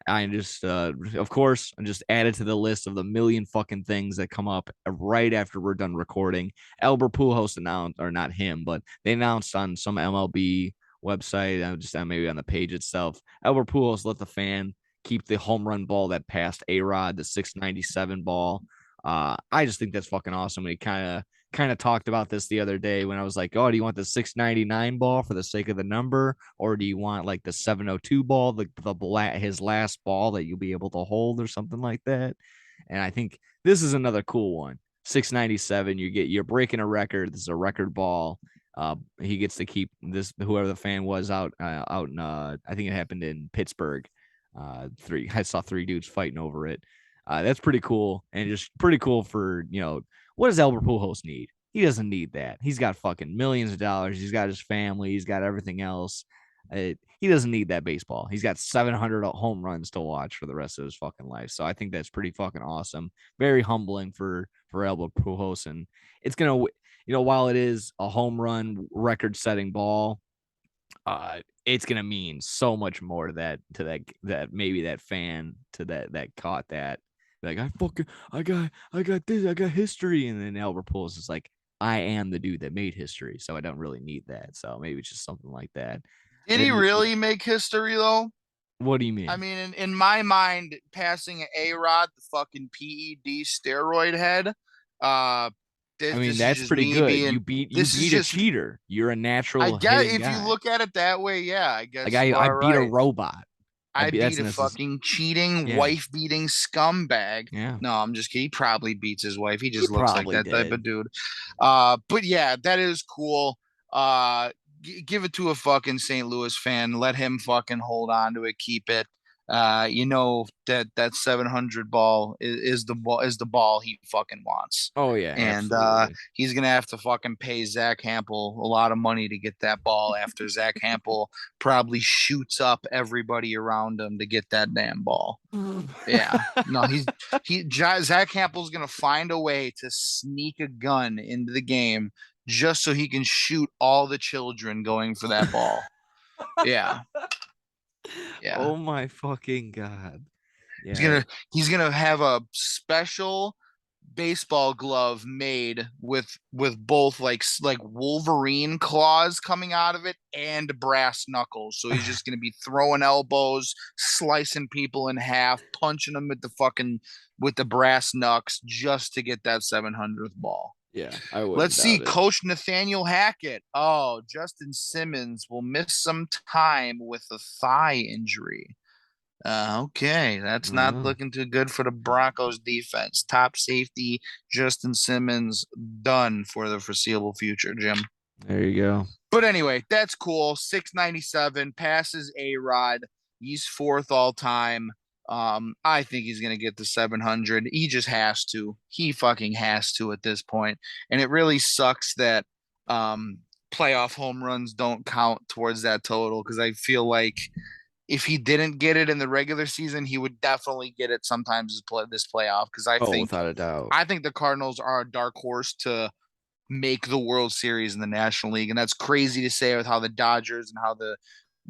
I just, of course, I just added to the list of the million fucking things that come up right after we're done recording. Albert Pujols announced, or not him, but they announced on some MLB website, just maybe on the page itself, Albert Pujols let the fan keep the home run ball that passed A-Rod, the 697 ball. I just think that's fucking awesome. And he kind of talked about this the other day when I was like, "Oh, do you want the 699 ball for the sake of the number, or do you want like the 702 ball, his last ball that you'll be able to hold or something like that?" And I think this is another cool one. 697, you're breaking a record. This is a record ball. He gets to keep this. Whoever the fan was out in I think it happened in Pittsburgh. I saw 3 dudes fighting over it. That's pretty cool, and just pretty cool for what does Albert Pujols need? He doesn't need that. He's got fucking millions of dollars. He's got his family. He's got everything else. He doesn't need that baseball. He's got 700 home runs to watch for the rest of his fucking life. So I think that's pretty fucking awesome. Very humbling for Albert Pujols, and it's gonna, while it is a home run record-setting ball, it's gonna mean so much more to that maybe that fan to that caught that, like, I got this, I got history. And then Albert Pujols is like, I am the dude that made history, so I don't really need that. So maybe it's just something like that. Did And he it is really make history though? what do you I mean? mean, in my mind, passing A Rod, the fucking PED steroid head, uh, I mean, this is that's just pretty me good. being. You This is beat a just. cheater. You're a I natural guess hitting if you guy. look at it that way, yeah, I Like guess you I are beat a right. robot. I That's beat a this is fucking cheating, yeah, wife beating scumbag. yeah. No, I'm just kidding. He probably beats his wife. He He just looks like probably that type of did. dude. But yeah, that is cool. Give it to a fucking St. Louis fan. Let him fucking hold on to it, keep it. You know that 700 ball is the ball he fucking wants. Oh yeah, And absolutely. he's gonna have to fucking pay Zach Hampel a lot of money to get that ball after Zach Hampel probably shoots up everybody around him to get that damn ball. Yeah. No, Zach Hampel's gonna find a way to sneak a gun into the game just so he can shoot all the children going for that ball. Yeah. Yeah. Oh my fucking god. He's Yeah. gonna he's gonna have a special baseball glove made with both like Wolverine claws coming out of it and brass knuckles. So he's just gonna be throwing elbows, slicing people in half, punching them with the brass knucks just to get that 700th ball. Yeah, I wouldn't Let's see, doubt it. Coach Nathaniel Hackett. Oh, Justin Simmons will miss some time with a thigh injury. Okay, that's not Oh, looking too good for the Broncos defense. Top safety Justin Simmons done for the foreseeable future, Jim. there you go. But anyway, that's cool. 697 passes A-Rod. He's fourth all time. I think he's gonna get the 700. He just has to. He fucking has to at this point. And it really sucks that playoff home runs don't count towards that total because I feel like if he didn't get it in the regular season, he would definitely get it sometimes this playoff because Oh, without a doubt. I think the Cardinals are a dark horse to make the World Series in the National League, and that's crazy to say with how the Dodgers and how the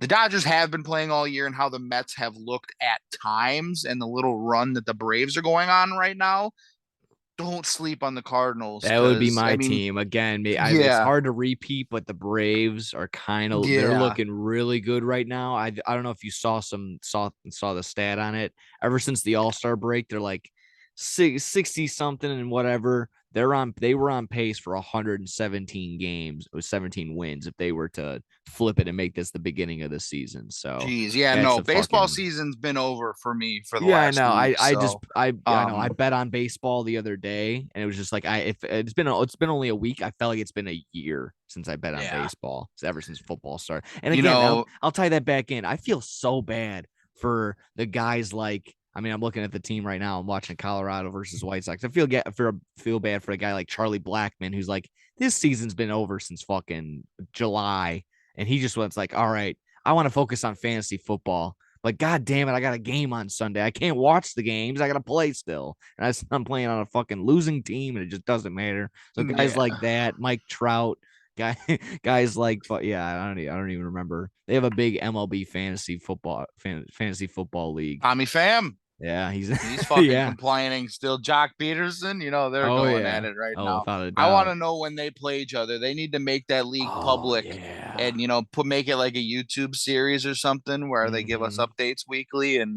Dodgers have been playing all year and how the Mets have looked at times and the little run that the Braves are going on right now. Don't sleep on the Cardinals That would be because I my mean, team again. It's yeah, hard to repeat, but the Braves are they're yeah, looking really good right now. I don't know if you saw the stat on it. Ever since the All-Star break, they're like 60 something and whatever. They were on pace for 117 games with 17 wins if they were to flip it and make this the beginning of the season. So geez, yeah, that's no, a baseball fucking season's been over for me for the yeah, I last know. week, so I know. I um, bet on baseball the other day, and it was just like if it's been only a week. I felt like it's been a year since I bet on yeah, baseball. Ever since football started. And you again, know, I'll tie that back in. I feel so bad for the guys like. I mean, I'm looking at the team right now. I'm watching Colorado versus White Sox. I feel bad for a guy like Charlie Blackmon, who's like, this season's been over since fucking July, and he just wants like, all right, I want to focus on fantasy football. Like, God damn it, I got a game on Sunday. I can't watch the games. I got to play still. And I'm playing on a fucking losing team, and it just doesn't matter. So guys yeah. like that, Mike Trout, guy, guys like, but yeah, I don't even remember. They have a big MLB fantasy football league. Tommy Pham, Yeah, he's he's fucking yeah. complaining still. Jock Peterson, they're Oh going at yeah. it right Oh, now. without a I want doubt. to know when they play each other. They need to make that league Oh public yeah. and make it like a YouTube series or something where they give us Mm-hmm. updates weekly and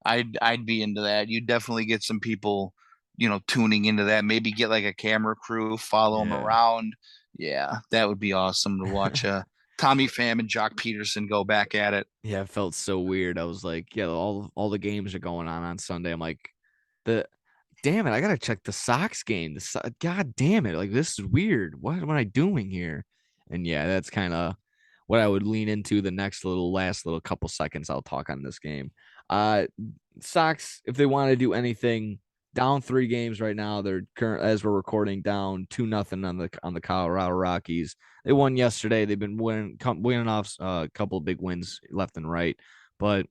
I'd be into that. You definitely get some people, tuning into that. Maybe get like a camera crew, follow them Yeah. around. Yeah, that would be awesome to watch Tommy Pham and Jock Peterson go back at it. Yeah, it felt so weird. I was like, yeah, all the games are going on Sunday. I'm like, the damn it, I gotta check the Sox game. God damn it, like this is weird. What am I doing here? And yeah, that's kind of what I would lean into the last little couple seconds I'll talk on this game. Uh, Sox, if they want to do anything, down 3 games right now. They're current as we're recording, down 2-0 on the Colorado Rockies. They won yesterday. They've been winning off a couple of big wins left and right, but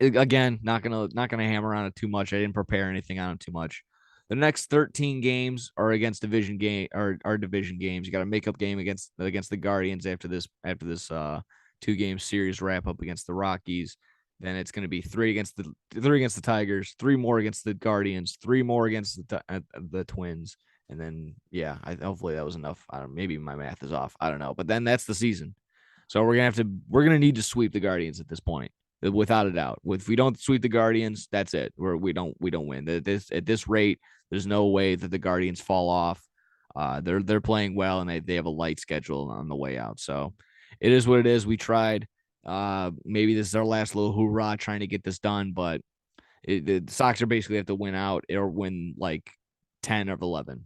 again, not gonna hammer on it too much. I didn't prepare anything on it too much. The next 13 games are against division game or our division games. You got a makeup game against the Guardians after this 2-game series wrap up against the Rockies. Then it's going to be three against the Tigers, 3 more against the Guardians, 3 more against the Twins, and then yeah, hopefully that was enough. I don't maybe my math is off. I don't know, but then that's the season. So we're gonna need to sweep the Guardians at this point, without a doubt. If we don't sweep the Guardians, that's it. We don't win. At this rate, there's no way that the Guardians fall off. They're playing well, and they have a light schedule on the way out. So it is what it is. We tried. Maybe this is our last little hoorah trying to get this done, but the Sox are basically have to win out or win like 10 of 11,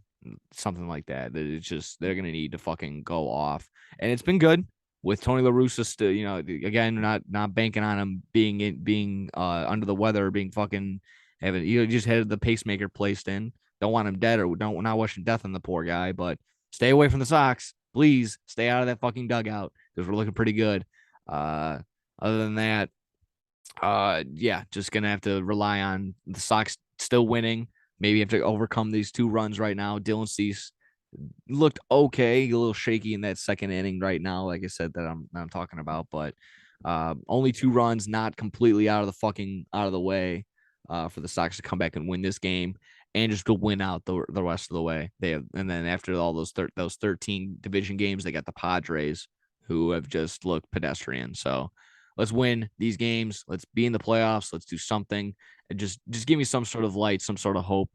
something like that. It's just they're gonna need to fucking go off, and it's been good with Tony La Russa. Still, again, not banking on him being under the weather, or being fucking having just had the pacemaker placed in. Don't want him dead, or don't not wishing death on the poor guy, but stay away from the Sox, please. Stay out of that fucking dugout because we're looking pretty good. Other than that, yeah, just gonna have to rely on the Sox still winning. Maybe have to overcome these 2 runs right now. Dylan Cease looked okay, a little shaky in that second inning right now, like I said that I'm talking about, but only 2 runs, not completely out of the way for the Sox to come back and win this game and just to win out the rest of the way. And then after all those 13 division games, they got the Padres, who have just looked pedestrian. So let's win these games. Let's be in the playoffs. Let's do something. And just give me some sort of light, some sort of hope.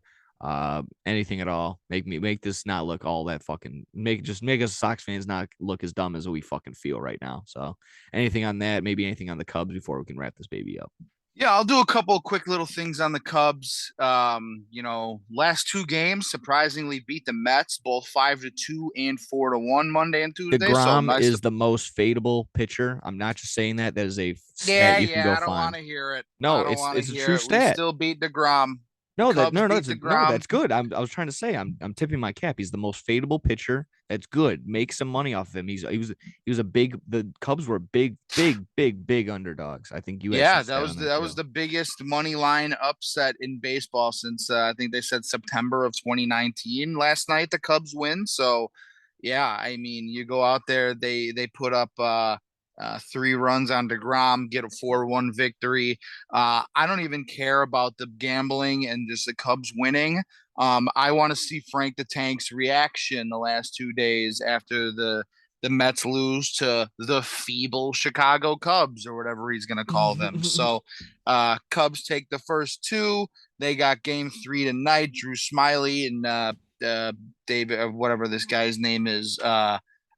Anything at all. Make this not look all that fucking make us Sox fans not look as dumb as we fucking feel right now. So anything on that, maybe anything on the Cubs before we can wrap this baby up. Yeah, I'll do a couple of quick little things on the Cubs. Last 2 games surprisingly beat the Mets, both 5-2 and 4-1 Monday and Tuesday. So DeGrom nice to. is the most fadeable pitcher. I'm not just saying that. That is a Yeah, stat you can yeah. go I don't want find. to hear it. I No, don't it's want to it's a hear true it. We stat. still beat DeGrom. No, that Cubs no, no, beat that's no, DeGrom. that's good. I was trying to say I'm tipping my cap. He's the most fadeable pitcher. That's good. Make some money off of him. He was a big. The Cubs were big underdogs. I think you had some Yeah, that stat was on the, that that was too. the biggest money line upset in baseball since I think they said September of 2019. Last night the Cubs win, so yeah, I mean you go out there, they put up 3 runs on DeGrom, get a 4-1 victory. I don't even care about the gambling and just the Cubs winning. I want to see Frank the Tank's reaction the last 2 days after the Mets lose to the feeble Chicago Cubs or whatever he's going to call them. So, Cubs take the first 2. They got game 3 tonight. Drew Smiley and David, whatever this guy's name is.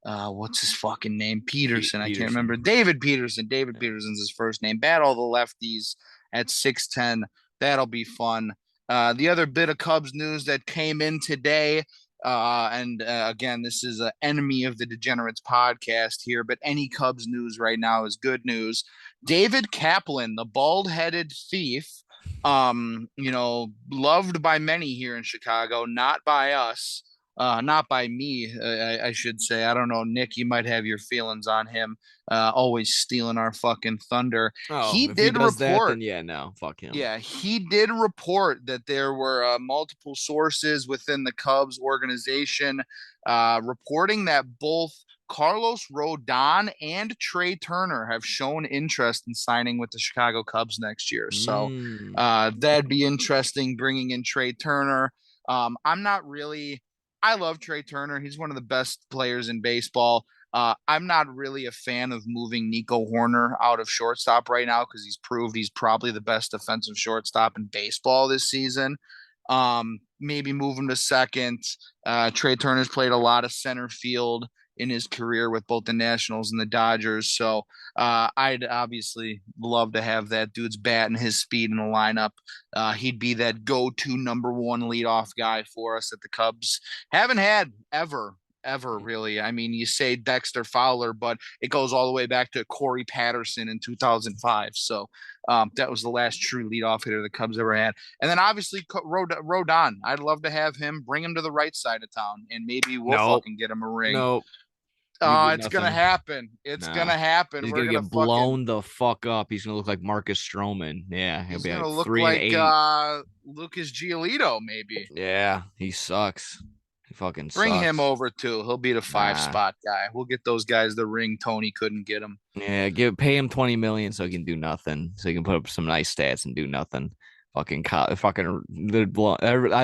What's his fucking name? Peterson. I can't remember. Peterson. David Peterson. David Yeah. Peterson's his first name. Battle the lefties at 6:10. That'll be fun. The other bit of Cubs news that came in today, and again, this is an enemy of the Degenerates podcast here, but any Cubs news right now is good news. David Kaplan, the bald-headed thief, loved by many here in Chicago, not by us, not by me, I should say. I don't know, Nick, you might have your feelings on him, always stealing our fucking thunder. Oh, He if he did does that, report then yeah, no, fuck him. Yeah, he did report that there were multiple sources within the Cubs organization reporting that both Carlos Rodon and Trey Turner have shown interest in signing with the Chicago Cubs next year. So Mm. that'd be interesting bringing in Trey Turner. I'm not really, I love Trey Turner. He's one of the best players in baseball. I'm not really a fan of moving Nico Horner out of shortstop right now because he's proved he's probably the best defensive shortstop in baseball this season. Maybe move him to second. Trey Turner's played a lot of center field in his career with both the Nationals and the Dodgers. So I'd obviously love to have that dude's bat and his speed in the lineup. He'd be that go-to #1 leadoff guy for us that the Cubs haven't had ever really. I mean, you say Dexter Fowler, but it goes all the way back to Corey Patterson in 2005. So that was the last true leadoff hitter the Cubs ever had. And then obviously Rodon. I'd love to have him, bring him to the right side of town, and maybe we'll No, fucking get him a ring. no, you get It's gonna nothing. happen. It's Nah, gonna happen. he's We're gonna gonna get fucking. blown the fuck up. He's gonna look like Marcus Stroman. Yeah, he'll He's be gonna like look three and like eight. Lucas Giolito, maybe. Yeah, he sucks. He fucking Bring him sucks. over too. He'll be the 5 Nah. spot guy. We'll get those guys the ring Tony couldn't get him. Yeah, pay him 20 million so he can do nothing. So he can put up some nice stats and do nothing. I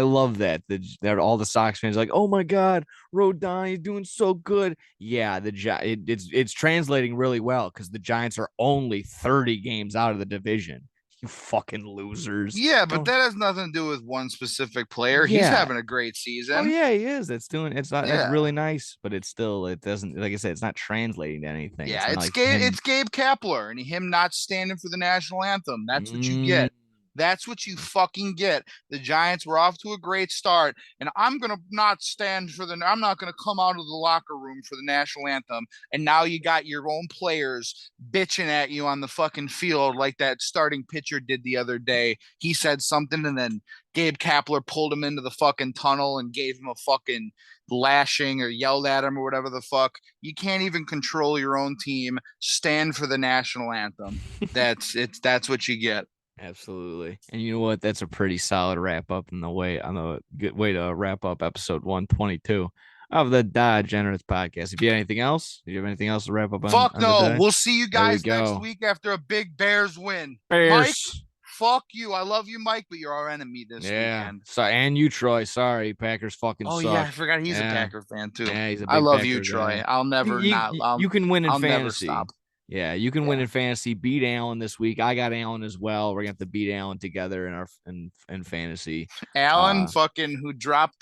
love that. They're all the Sox fans are like, oh my god, Rodon, he's doing so good. Yeah, it's translating really well because the Giants are only 30 games out of the division. You fucking losers. Yeah, but Don't. that has nothing to do with one specific player. He's Yeah. having a great Oh season. yeah, he is. That's doing. It's not. That's Yeah. really nice, but it's still. It doesn't. Like I said, it's not translating to anything. It's Yeah, not it's like Gabe. him. It's Gabe Kapler and him not standing for the national anthem. That's what you Mm, get. That's what you fucking get. The Giants were off to a great start, and I'm gonna not stand for the. I'm not gonna come out of the locker room for the national anthem. And now you got your own players bitching at you on the fucking field like that starting pitcher did the other day. He said something, and then Gabe Kapler pulled him into the fucking tunnel and gave him a fucking lashing or yelled at him or whatever the fuck. You can't even control your own team. Stand for the national anthem. That's what you get. absolutely. And you know what? That's a pretty solid wrap up in the way on the good way to wrap up episode 122 of the DAAAgenerates podcast. If you have anything else, do you have anything else to wrap up Fuck on the no. day? We'll see you There we guys next go. week after a big Bears win. Mike, Bears. fuck you. I love you, Mike, but you're our enemy this Yeah. weekend. So and you, Troy. Sorry, Packers fucking Oh yeah, suck. I forgot he's a Yeah. Packer fan too. Yeah, he's a I big love you, Packer Troy. guy. I'll never You, not. you can win in I'll never fantasy. stop. Yeah, you can win Yeah. in fantasy. Beat Allen this week. I got Allen as well. We're gonna have to beat Allen together in our in fantasy. Allen Uh, fucking who dropped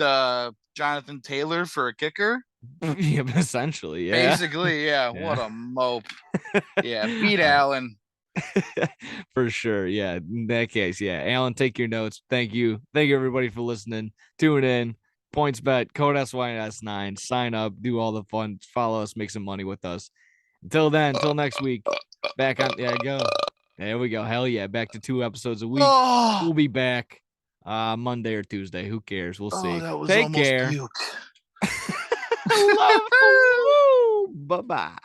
Jonathan Taylor for a kicker. yeah, essentially, yeah, Basically, yeah. What yeah, a mope. Yeah, beat Allen. for sure. Yeah, in that case, yeah. Allen, take your notes. Thank you everybody for listening. Tune in. Points bet code SYS9. Sign up. Do all the fun. Follow us. Make some money with us. Until then, until next week. Back on. There you go. There we go. Hell yeah. Back to 2 episodes a week. Oh, We'll be back Monday or Tuesday. Who cares? We'll oh, see. that was Take almost care. puke. Love. Bye bye.